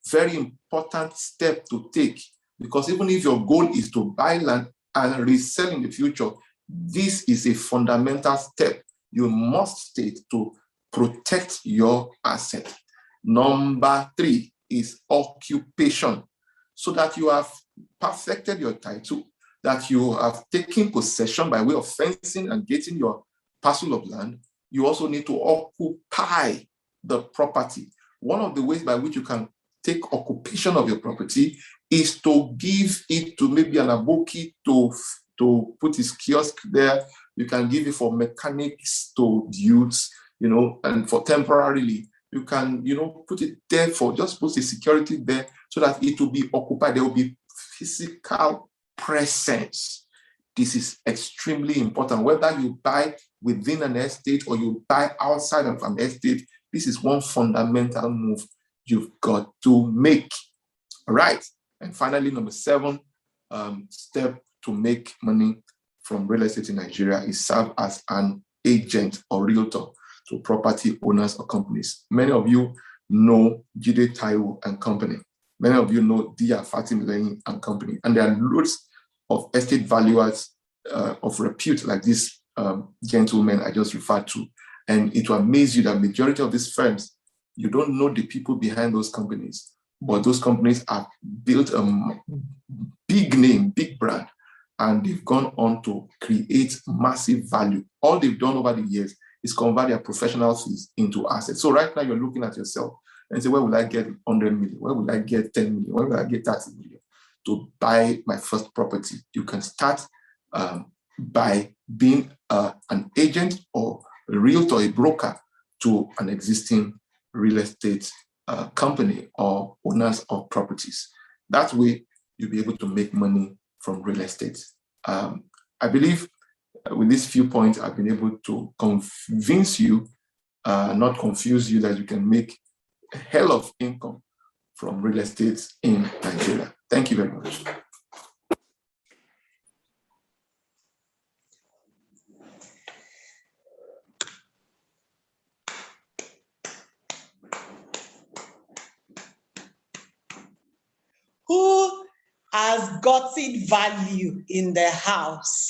Very important step to take, because even if your goal is to buy land and resell in the future, this is a fundamental step you must take to protect your asset. Number 3 is occupation. So that you have perfected your title, that you have taken possession by way of fencing and gating your parcel of land, you also need to occupy the property. One of the ways by which you can take occupation of your property is to give it to maybe an aboki to put his kiosk there. You can give it for mechanics to use, and for temporarily. You can, put it there for just put the security there so that it will be occupied. There will be physical presence. This is extremely important. Whether you buy within an estate or you buy outside of an estate, this is one fundamental move you've got to make. All right. And finally, number 7 step to make money from real estate in Nigeria is serve as an agent or realtor to property owners or companies. Many of you know Jide Taiwo and Company. Many of you know Dia Fatim and Company. And there are loads of estate valuers of repute like this gentleman I just referred to. And it will amaze you that majority of these firms, you don't know the people behind those companies, but those companies have built a big name, big brand, and they've gone on to create massive value. All they've done over the years is convert their professional fees into assets. So right now you're looking at yourself and say, where will I get 100 million? Where will I get 10 million? Where will I get 30 million to buy my first property? You can start by being an agent or a realtor, a broker to an existing real estate company or owners of properties. That way, you'll be able to make money from real estate. I believe with these few points, I've been able to convince you, not confuse you, that you can make a hell of income from real estate in Nigeria. Thank you very much. Who has gotten value in the house?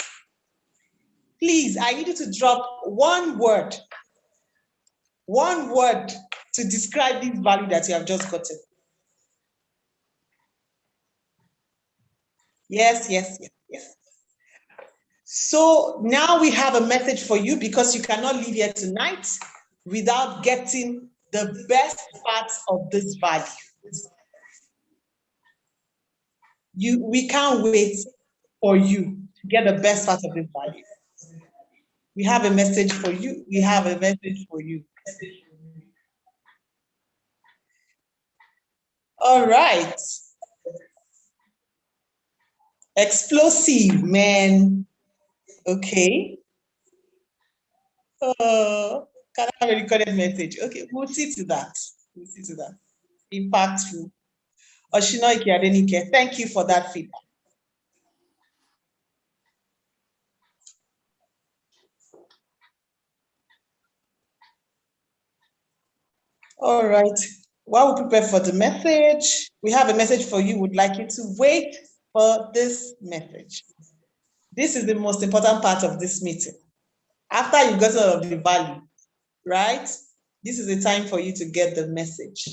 Please, I need you to drop one word to describe this value that you have just gotten. Yes, yes, yes, yes. So now we have a message for you because you cannot leave here tonight without getting the best parts of this value. We can't wait for you to get the best part of this value. We have a message for you. We have a message for you. All right. Explosive, man. Okay. Can I have a recorded message? Okay, we'll see to that. We'll see to that. Impactful. Oshinoike Adenike, thank you for that feedback. All right. While we prepare for the message, we have a message for you. Would like you to wait for this message. This is the most important part of this meeting. After you got all of the value, right? This is the time for you to get the message.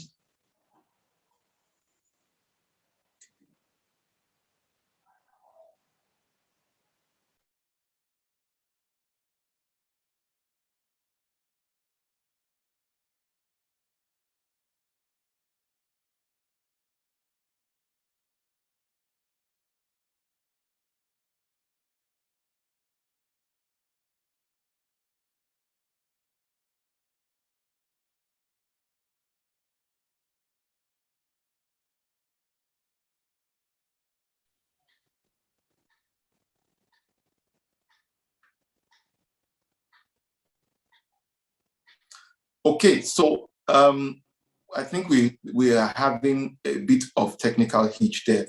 Okay, so I think we are having a bit of technical hitch there.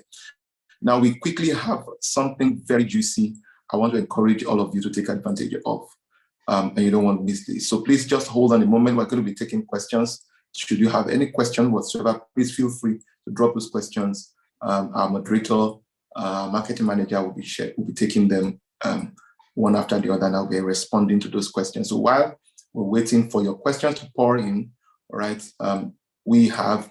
Now we quickly have something very juicy I want to encourage all of you to take advantage of, and you don't want to miss this. So please just hold on a moment. We're going to be taking questions. Should you have any question whatsoever, please feel free to drop those questions. Our moderator, marketing manager will be taking them one after the other, and I'll be responding to those questions. So while we're waiting for your questions to pour in, all right, we have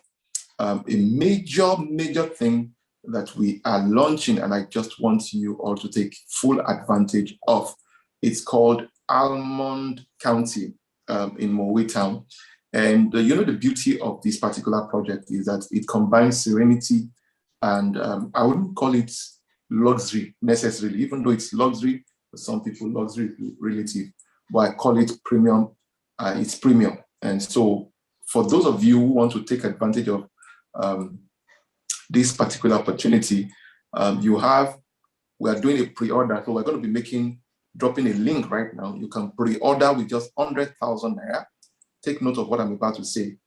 a major thing that we are launching, and I just want you all to take full advantage of. It's called Almond County in Mowe Town. And you know, the beauty of this particular project is that it combines serenity and I wouldn't call it luxury necessarily, even though it's luxury, for some people luxury is relative, but I call it premium. It's premium. And so for those of you who want to take advantage of this particular opportunity, we are doing a pre-order. So we're going to be dropping a link right now. You can pre-order with just 100,000 naira. Take note of what I'm about to say.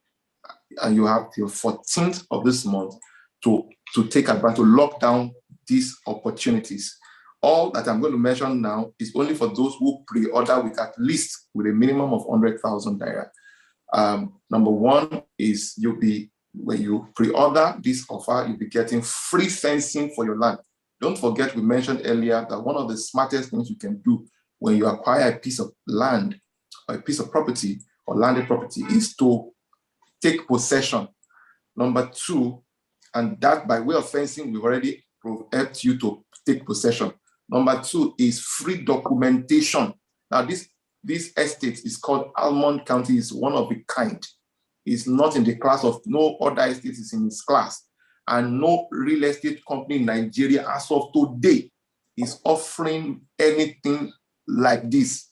And you have till 14th of this month to take advantage, to lock down these opportunities. All that I'm going to mention now is only for those who pre-order with a minimum of 100,000 naira. Number one is when you pre-order this offer, you'll be getting free fencing for your land. Don't forget, we mentioned earlier that one of the smartest things you can do when you acquire a piece of land or a piece of property or landed property is to take possession. Number two, and that by way of fencing, we've already helped you to take possession. Number two is free documentation. Now, this estate is called Almond County. It's one of a kind. It's not in the class of no other estate is in its class. And no real estate company in Nigeria as of today is offering anything like this.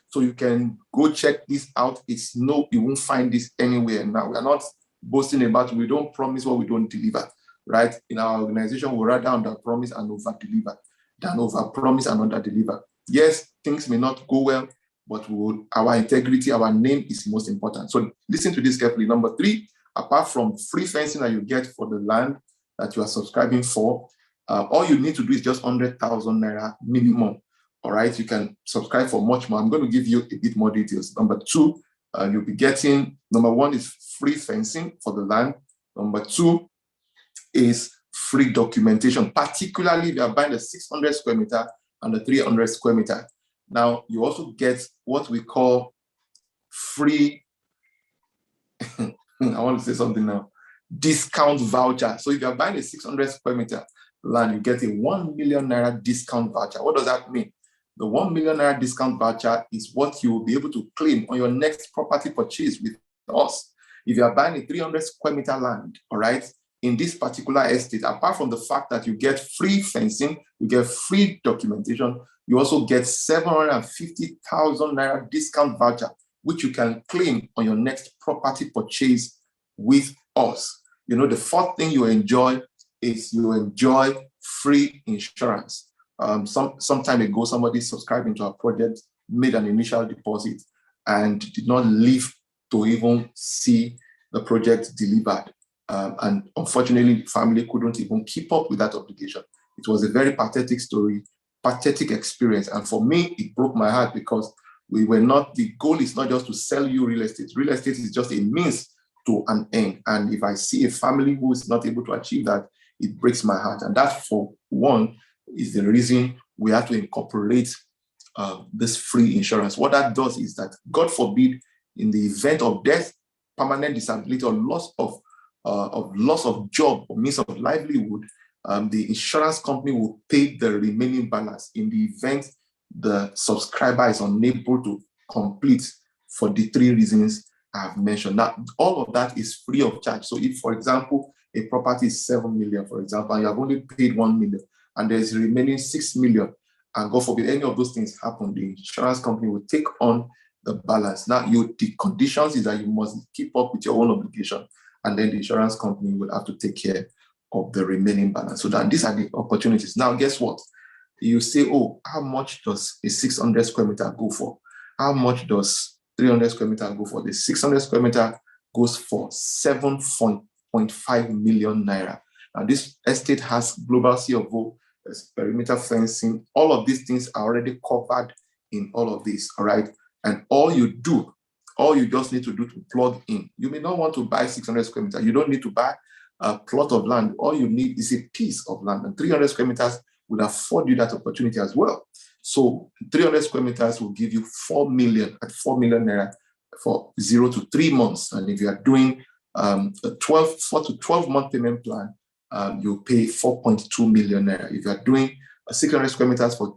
So you can go check this out. You won't find this anywhere. Now, we are not boasting about it. We don't promise what we don't deliver, right? In our organization, we rather under-promise and over-deliver than over-promise and under-deliver. Yes, things may not go well, but our integrity, our name is most important. So listen to this carefully. Number three, apart from free fencing that you get for the land that you are subscribing for, all you need to do is just 100,000 naira minimum. All right, you can subscribe for much more. I'm going to give you a bit more details. Number two, you'll be getting, number one is free fencing for the land. Number two is free documentation, particularly if you are buying the 600 square meter and the 300 square meter. Now, you also get what we call free, I want to say something now, discount voucher. So if you're buying a 600 square meter land, you get a 1 million naira discount voucher. What does that mean? The 1 million naira discount voucher is what you will be able to claim on your next property purchase with us. If you are buying a 300 square meter land, all right, in this particular estate, apart from the fact that you get free fencing, you get free documentation, you also get 750,000 naira discount voucher, which you can claim on your next property purchase with us. You know, the fourth thing you enjoy is you enjoy free insurance. Some time ago, somebody subscribed into our project, made an initial deposit, and did not live to even see the project delivered. And unfortunately, the family couldn't even keep up with that obligation. It was a very pathetic story, pathetic experience. And for me, it broke my heart because the goal is not just to sell you real estate. Real estate is just a means to an end. And if I see a family who is not able to achieve that, it breaks my heart. And that, for one, is the reason we have to incorporate this free insurance. What that does is that, God forbid, in the event of death, permanent disability, or loss of job or means of livelihood, the insurance company will pay the remaining balance in the event the subscriber is unable to complete for the 3 reasons I have mentioned. Now, all of that is free of charge. So if, for example, a property is 7 million, for example, and you have only paid 1 million, and there's remaining 6 million, and God forbid any of those things happen, the insurance company will take on the balance. Now, the conditions is that you must keep up with your own obligation, and then the insurance company will have to take care of the remaining balance. So that these are the opportunities. Now, guess what? You say, oh, how much does a 600 square meter go for? How much does 300 square meter go for? The 600 square meter goes for 7.5 million naira. Now, this estate has global CFO, there's perimeter fencing. All of these things are already covered in all of this, all right? And all you just need to do to plug in. You may not want to buy 600 square meters. You don't need to buy a plot of land. All you need is a piece of land, and 300 square meters will afford you that opportunity as well. So 300 square meters will give you 4 million at 4 million naira for 0 to 3 months. And if you are doing a 4 to 12 month payment plan, you pay 4.2 million naira. If you are doing a 600 square meters for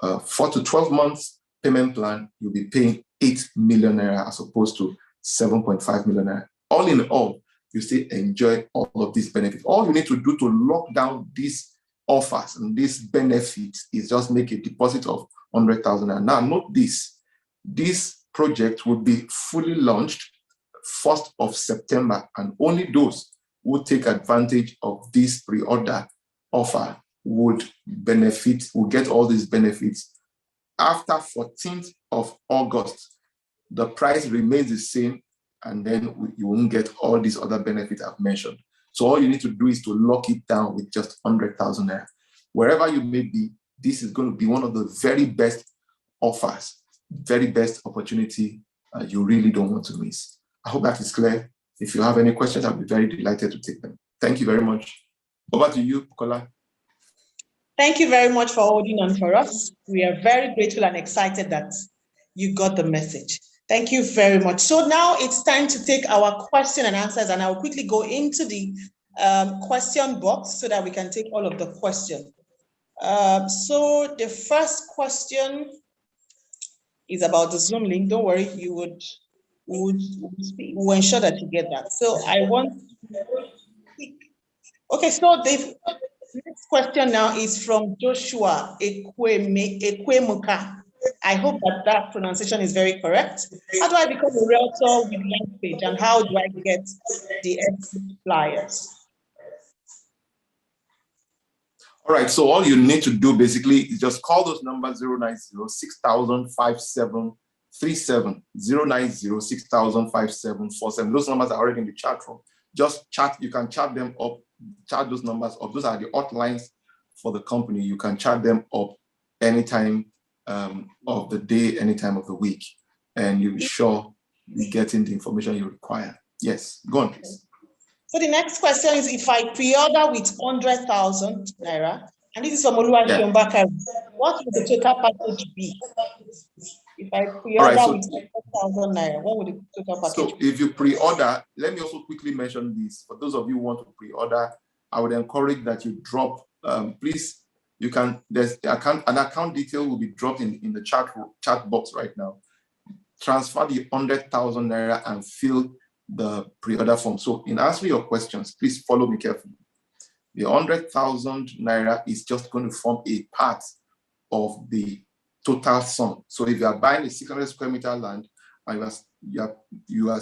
4 to 12 months payment plan, you'll be paying 8 million naira as opposed to 7.5 million naira. All in all, you still enjoy all of these benefits. All you need to do to lock down these offers and these benefits is just make a deposit of 100,000. And now note this project will be fully launched 1st of September, and only those who take advantage of this pre-order offer would get all these benefits. After 14th of August, the price remains the same, and then you won't get all these other benefits I've mentioned. So all you need to do is to lock it down with just 100,000 naira. Wherever you may be, this is going to be one of the very best offers, very best opportunity you really don't want to miss. I hope that is clear. If you have any questions, I'll be very delighted to take them. Thank you very much. Over to you, Bukola. Thank you very much for holding on for us. We are very grateful and excited that you got the message. Thank you very much. So now it's time to take our question and answers, and I'll quickly go into the question box so that we can take all of the questions. So the first question is about the Zoom link. Don't worry, we'll ensure that you get that. So I want to speak. Okay, so the next question now is from Joshua Ekwemuka. I hope that pronunciation is very correct. How do I become a realtor with land page, and how do I get the exit flyers? All right, so all you need to do basically is just call those numbers 090-6000-5737, 090-6000-5747. Those numbers are already in the chat room. Just chat, you can chat them up, chat those numbers up. Those are the hotlines for the company. You can chat them up anytime of the day, any time of the week, and you'll be sure you're getting the information you require. Yes, go on, please. So the next question is, if I pre-order with 100,000 naira, and this is from Oluwaseun Bakari, what would the total package be? If I pre-order with 100,000 naira, what would the total package be? So if you pre-order, let me also quickly mention this. For those of you who want to pre-order I would encourage that you drop, please, you can, there's an account detail will be dropped in the chat box right now. Transfer the 100,000 naira and fill the pre-order form. So in answering your questions, please follow me carefully. The 100,000 naira is just going to form a part of the total sum. So if you are buying a 600 square meter land and you are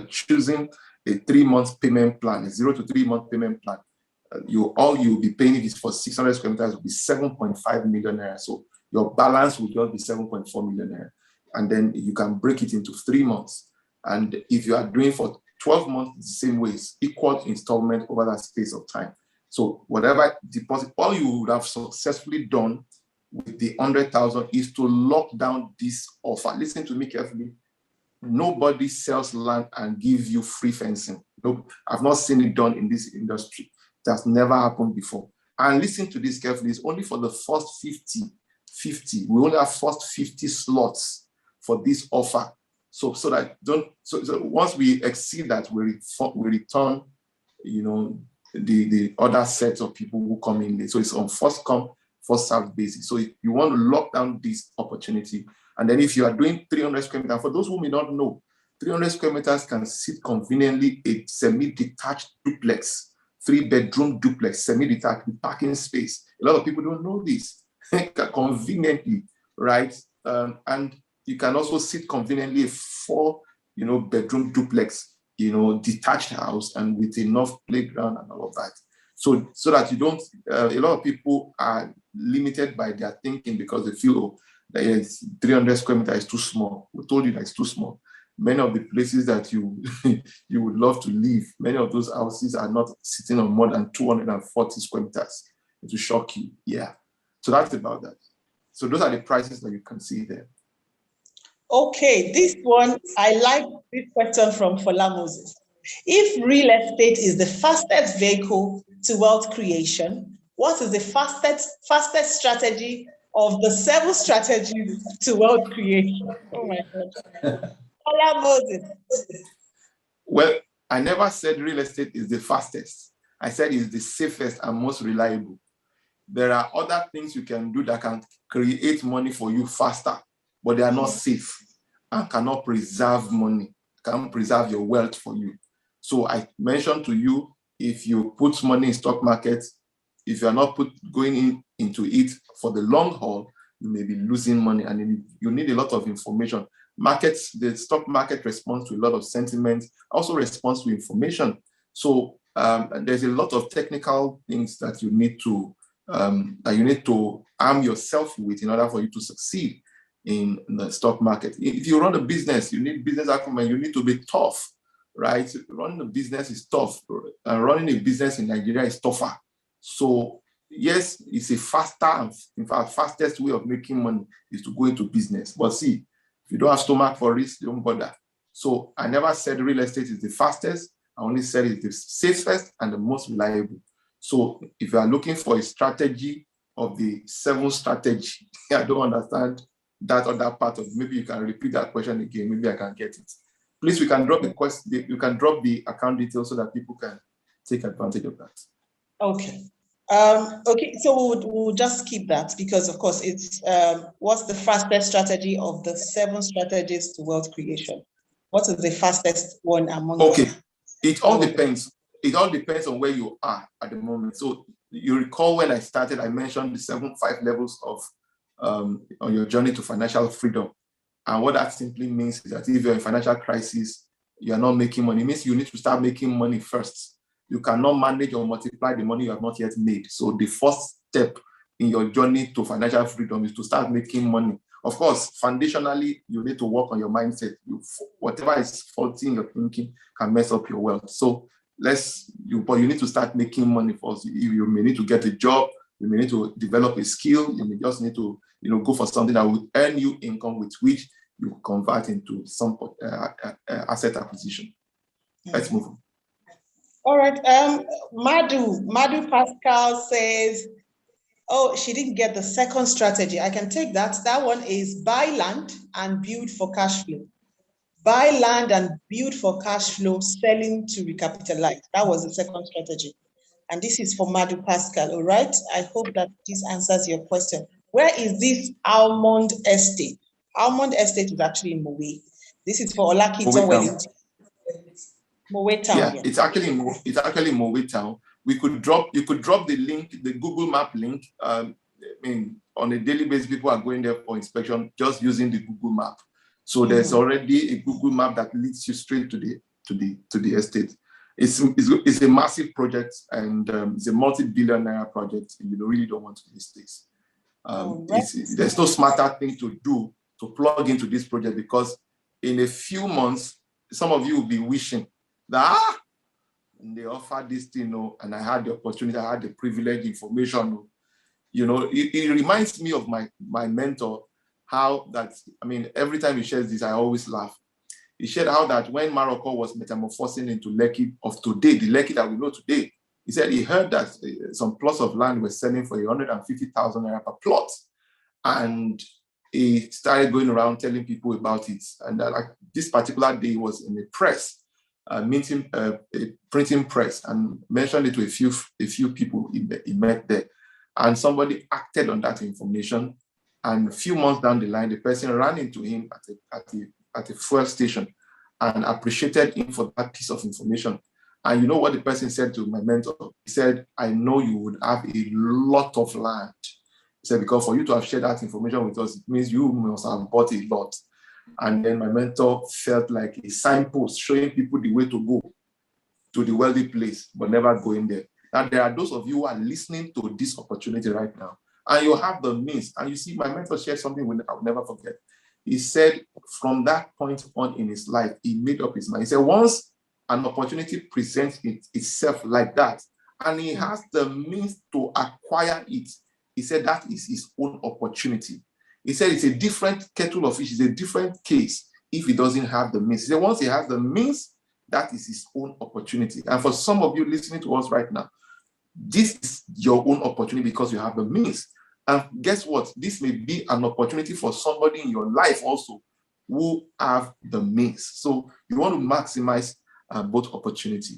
choosing a 3-month payment plan, a 0 to 3 month payment plan, all you'll be paying if it's for 600 square meters will be 7.5 million naira. So your balance will just be 7.4 million naira. And then you can break it into 3 months. And if you are doing for 12 months, the same way, it's equal installment over that space of time. So whatever deposit, all you would have successfully done with the 100,000 is to lock down this offer. Listen to me carefully. Nobody sells land and gives you free fencing. No, I've not seen it done in this industry. It has never happened before. And listen to this carefully. It's only for the first 50. We only have first 50 slots for this offer. So once we exceed that, we return, the other sets of people who come in. So it's on first come, first served basis. So if you want to lock down this opportunity, and then if you are doing 300 square meters, for those who may not know, 300 square meters can sit conveniently a semi-detached duplex, 3-bedroom duplex, semi-detached with parking space. A lot of people don't know this. Conveniently, right? And you can also sit conveniently a 4-bedroom duplex, detached house and with enough playground and all of that. So that you don't, a lot of people are limited by their thinking because they feel, that 300 square meters is too small. We told you that it's too small. Many of the places that you would love to live, many of those houses are not sitting on more than 240 square meters. It will shock you. Yeah. So that's about that. So those are the prices that you can see there. Okay, this one, I like this question from Fola Moses. If real estate is the fastest vehicle to wealth creation, what is the fastest strategy of the 7 strategies to wealth creation? Oh my God. Fola Moses. Well, I never said real estate is the fastest. I said it's the safest and most reliable. There are other things you can do that can create money for you faster, but they are not safe and cannot preserve money, can preserve your wealth for you. So I mentioned to you, if you put money in stock markets, if you are not going into it for the long haul, you may be losing money, and you need a lot of information. The stock market responds to a lot of sentiment, also responds to information. So there's a lot of technical things that you need to arm yourself with in order for you to succeed in the stock market. If you run a business, you need business acumen, you need to be tough, right? Running a business is tough, and running a business in Nigeria is tougher. So yes, it's a faster and in fact fastest way of making money is to go into business. But see, if you don't have stomach for risk, don't bother. So I never said real estate is the fastest. I only said it's the safest and the most reliable. So if you are looking for a strategy of the 7 strategy, I don't understand that other part of it. Maybe you can repeat that question again. Maybe I can get it. Please, we can drop the question. You can drop the account details so that people can take advantage of that. Okay. Okay, so we'll just keep that because, of course, it's what's the fastest strategy of the 7 strategies to wealth creation? What is the fastest one among them? Okay, it all depends. It all depends on where you are at the moment. So you recall when I started, I mentioned the 5 levels of on your journey to financial freedom. And what that simply means is that if you're in financial crisis, you're not making money. It means you need to start making money first. You cannot manage or multiply the money you have not yet made. So the first step in your journey to financial freedom is to start making money. Of course, foundationally, you need to work on your mindset. Whatever is faulty in your thinking can mess up your wealth. So but you need to start making money first. You may need to get a job. You may need to develop a skill. You may just need to, go for something that will earn you income with which you convert into some asset acquisition. Let's move on. All right. Madu Pascal says, oh, she didn't get the second strategy. I can take that. That one is buy land and build for cash flow. Buy land and build for cash flow, selling to recapitalize. That was the second strategy. And this is for Madu Pascal, all right? I hope that this answers your question. Where is this Almond Estate? Almond Estate is actually in Mowe. This is for Olakiton Wellington. Mowe Town. Yeah, it's actually Mowe Town. You could drop the link, the Google Map link. I mean, on a daily basis, people are going there for inspection just using the Google Map. So there's already a Google Map that leads you straight to the estate. It's a massive project, and it's a multi-billion naira project. And you really don't want to miss this. There's no smarter thing to do to plug into this project, because in a few months, some of you will be wishing that they offered this thing, and I had the opportunity, I had the privilege, information. It reminds me of my mentor, how that, I mean, every time he shares this, I always laugh. He shared how that when Morocco was metamorphosing into Lekki of today, the Lekki that we know today, he said he heard that some plots of land were selling for 150,000 naira per plot. And he started going around telling people about it. And like this particular day, he was in a press, a printing press, and mentioned it to a few people he met there. And somebody acted on that information. And a few months down the line, the person ran into him at a fuel station and appreciated him for that piece of information. And you know what the person said to my mentor? He said, I know you would have a lot of land. He said, because for you to have shared that information with us, it means you must have bought a lot. And then my mentor felt like a signpost showing people the way to go to the wealthy place, but never going there. Now, there are those of you who are listening to this opportunity right now, and you have the means. And you see, my mentor shared something I'll never forget. He said from that point on in his life, he made up his mind. He said, once an opportunity presents itself like that, and he has the means to acquire it, he said that is his own opportunity. He said it's a different kettle of fish, it's a different case if he doesn't have the means. He said once he has the means, that is his own opportunity. And for some of you listening to us right now, this is your own opportunity because you have the means. And guess what? This may be an opportunity for somebody in your life also who have the means. So you want to maximize both opportunity.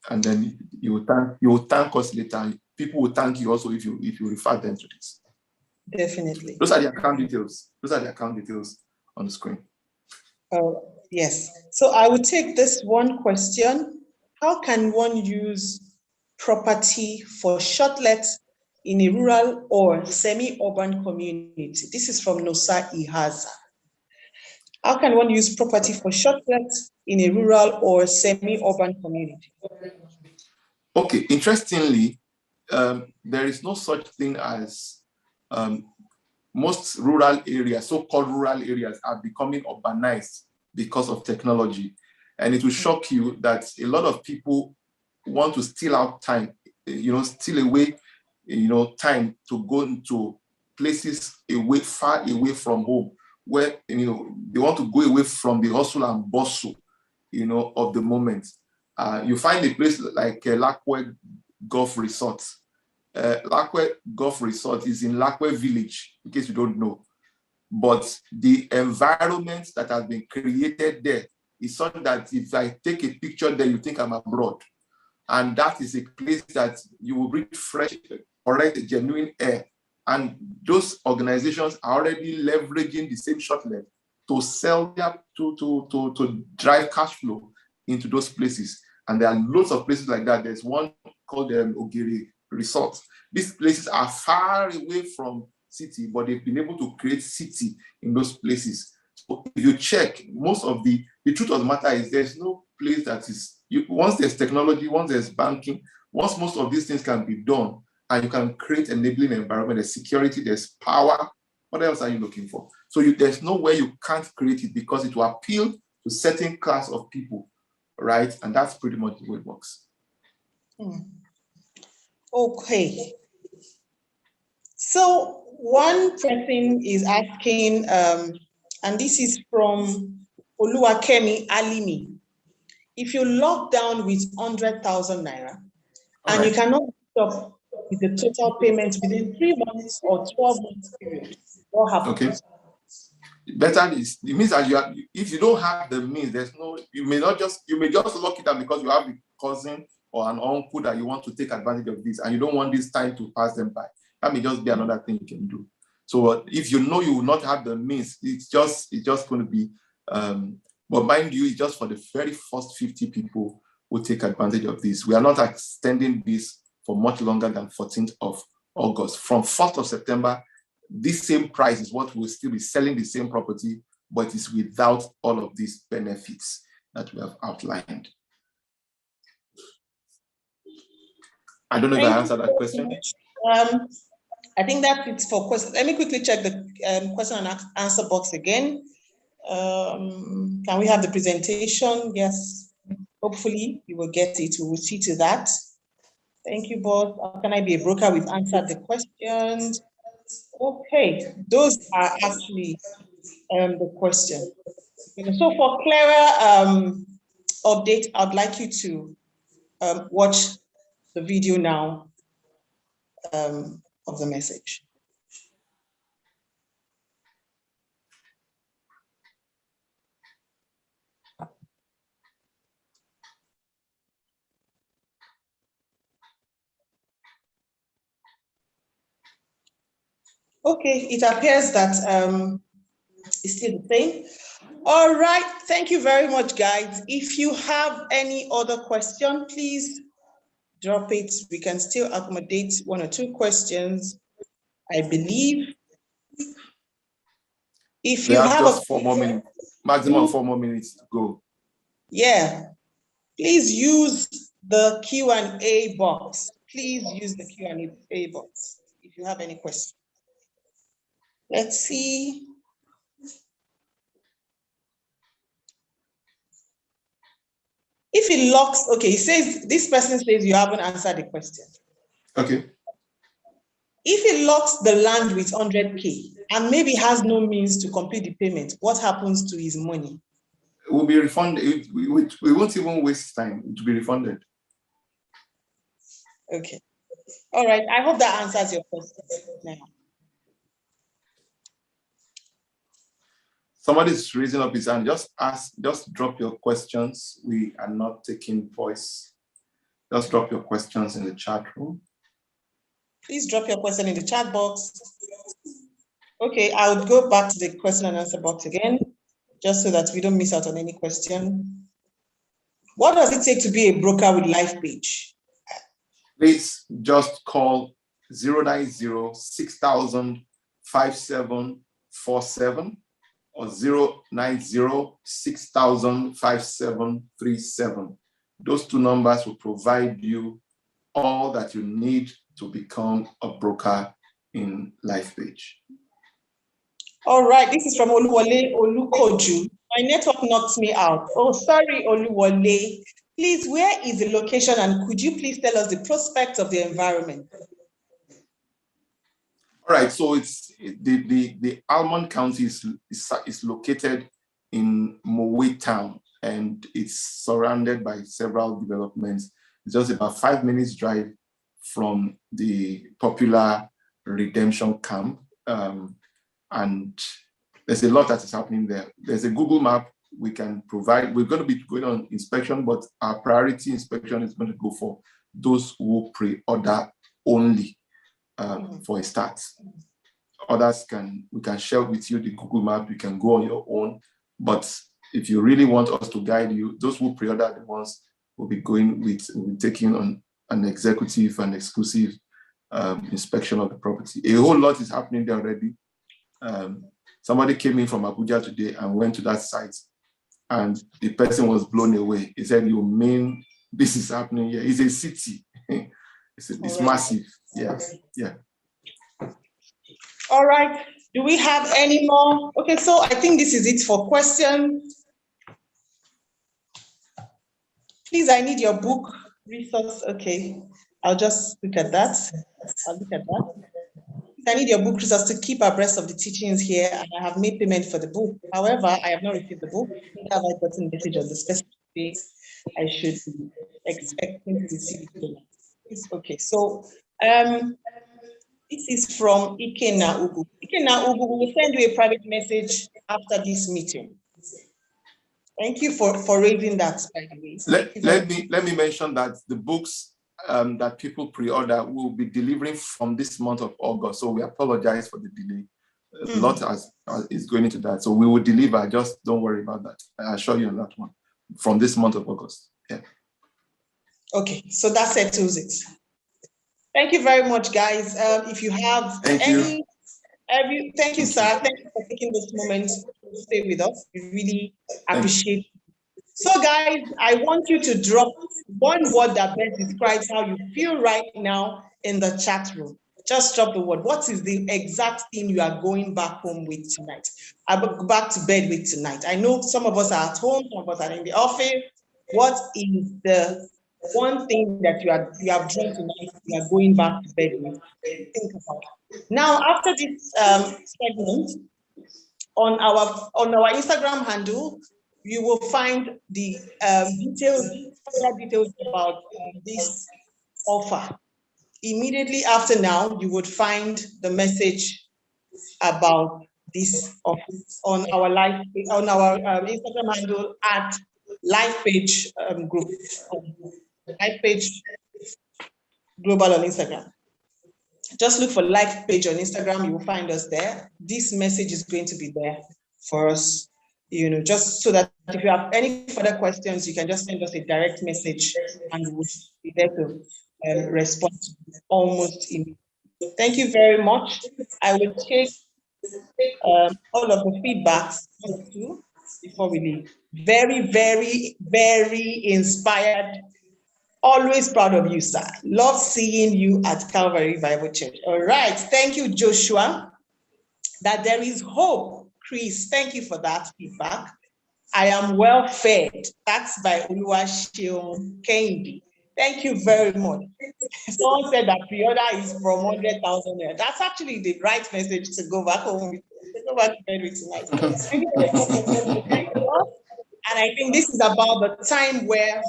And then you will thank us later. People will thank you also if you refer them to this. Definitely. Those are the account details. On the screen. Yes. So I will take this one question. How can one use property for shortlet in a rural or semi-urban community? This is from Nosa Ihaza. How can one use property for shortlet in a rural or semi-urban community? Okay, interestingly, there is no such thing as most rural areas, so-called rural areas, are becoming urbanized because of technology. And it will shock you that a lot of people want to steal out time, steal away, time to go into places far away from home, where, they want to go away from the hustle and bustle, of the moment. You find a place like Lakwe Golf Resort. Lakwe Golf Resort is in Lakwe Village, in case you don't know. But the environment that has been created there is such that if I take a picture there, you think I'm abroad. And that is a place that you will breathe fresh, correct, genuine air. And those organizations are already leveraging the same shortlet to sell to drive cash flow into those places. And there are lots of places like that. There's one called Ogiri Resort. These places are far away from city, but they've been able to create city in those places. So if you check, most of the truth of the matter is there's no place that is, once there's technology, once there's banking, once most of these things can be done, and you can create an enabling environment, there's security, there's power, what else are you looking for? So there's no way you can't create it because it will appeal to certain class of people, right? And that's pretty much the way it works. Okay. So one person is asking, and this is from Oluwakemi Alimi. If you lock down with 100,000 naira and you cannot stop with the total payment within 3 months or 12 months period, what happens? Okay. Better is, it means that if you don't have the means, you may just lock it down because you have the cousin or an uncle that you want to take advantage of this, and you don't want this time to pass them by. That may just be another thing you can do. So if you know you will not have the means, it's just going to be, but mind you, it's just for the very first 50 people who take advantage of this. We are not extending this for much longer than 14th of August. From 1st of September, this same price is what we'll still be selling the same property, but it's without all of these benefits that we have outlined. I don't know if I answered that question. I think that it's for questions. Let me quickly check the question and answer box again. Can we have the presentation? Yes, hopefully you will get it. We will see to that. Thank you both. How can I be a broker? We've answered the questions. Okay, those are actually the question. So for clearer update, I'd like you to watch the video now of the message. Okay, it appears that it's still the same. All right, thank you very much, guys. If you have any other question, please drop it. We can still accommodate 1 or 2 questions, I believe. If you have just 4 more minutes, maximum 4 more minutes to go. Yeah, please use the Q&A box. Please use the Q&A box if you have any questions. Let's see. If it locks, okay, it says, this person says you haven't answered the question. Okay. If it locks the land with 100K and maybe has no means to complete the payment, what happens to his money? It will be refunded. We won't even waste time. It will be refunded. Okay. All right. I hope that answers your question now. Somebody's raising up his hand. Just drop your questions. We are not taking voice. Just drop your questions in the chat room. Please drop your question in the chat box. Okay, I'll go back to the question and answer box again, just so that we don't miss out on any question. What does it take to be a broker with LifePage? Please just call 090-6000-5747 or 090-6000-5737. Those 2 numbers will provide you all that you need to become a broker in LifePage. All right, this is from Oluwole Olukoju. My network knocked me out. Oh, sorry, Oluwole. Please, where is the location, and could you please tell us the prospects of the environment? All right, so it's the Almond County is located in Mowe Town, and it's surrounded by several developments. It's just about 5 minutes drive from the popular Redemption Camp, and there's a lot that is happening there. There's a Google map we can provide. We're going to be going on inspection, but our priority inspection is going to go for those who pre-order only. For a start, others we can share with you the Google map. You can go on your own, but if you really want us to guide you, those who pre-order the ones will be taking on an executive and exclusive inspection of the property. A whole lot is happening there already. Somebody came in from Abuja today and went to that site, and the person was blown away. He said, "You mean this is happening here? It's a city." It's massive. Yeah, yeah. All right. Do we have any more? Okay, so I think this is it for questions. Please, I need your book resource. Okay, I'll just look at that. I'll look at that. I need your book resource to keep abreast of the teachings here, and I have made payment for the book. However, I have not received the book. Neither have I gotten a message on the specific day I should be expecting to receive it. Okay, so this is from Ikena Ugu. Ikena Ugu, we will send you a private message after this meeting. Thank you for raising that, by the way. Let me mention that the books that people pre-order will be delivering from this month of August. So we apologize for the delay. A lot is going into that. So we will deliver. Just don't worry about that. I assure you on that one. From this month of August. Yeah. Okay, so that settles it. Thank you very much, guys. If you have thank you, sir. Thank you for taking this moment to stay with us. We really appreciate it. So, guys, I want you to drop one word that best describes how you feel right now in the chat room. Just drop the word. What is the exact thing you are going back home with tonight? Back to bed with tonight. I know some of us are at home, some of us are in the office. What is the one thing that you have done tonight, you are going back to bed with? Think about it. Now, after this segment, on our Instagram handle, you will find the further details about this offer. Immediately after now, you would find the message about this offer on our Instagram handle at Life Page Group, Life Page Global on Instagram. Just look for Life Page on Instagram. You will find us there. This message is going to be there for us, just so that if you have any further questions, you can just send us a direct message and we will be there to respond almost immediately. Thank you very much. I will take all of the feedbacks before we leave. Very, very, very inspired. Always proud of you, sir. Love seeing you at Calvary Bible Church. All right. Thank you, Joshua. That there is hope. Chris, thank you for that feedback. I am well fed. That's by Oluwaseun Kendi. Thank you very much. Someone said that pre-order is from 100,000 naira. That's actually the right message to go back home with. Go back to bed with tonight. And I think this is about the time where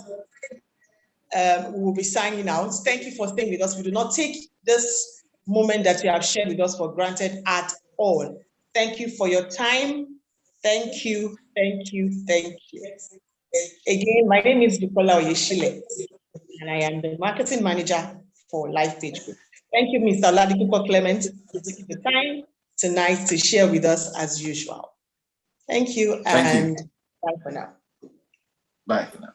we will be signing out. Thank you for staying with us. We do not take this moment that you have shared with us for granted at all. Thank you for your time. Thank you, thank you, thank you. Again, my name is Bukola Oyeshile, and I am the marketing manager for Life Page Group. Thank you, Mr. Oladipupo Clement, for taking the time tonight to share with us as usual. Thank you, and bye for now. Bye for now.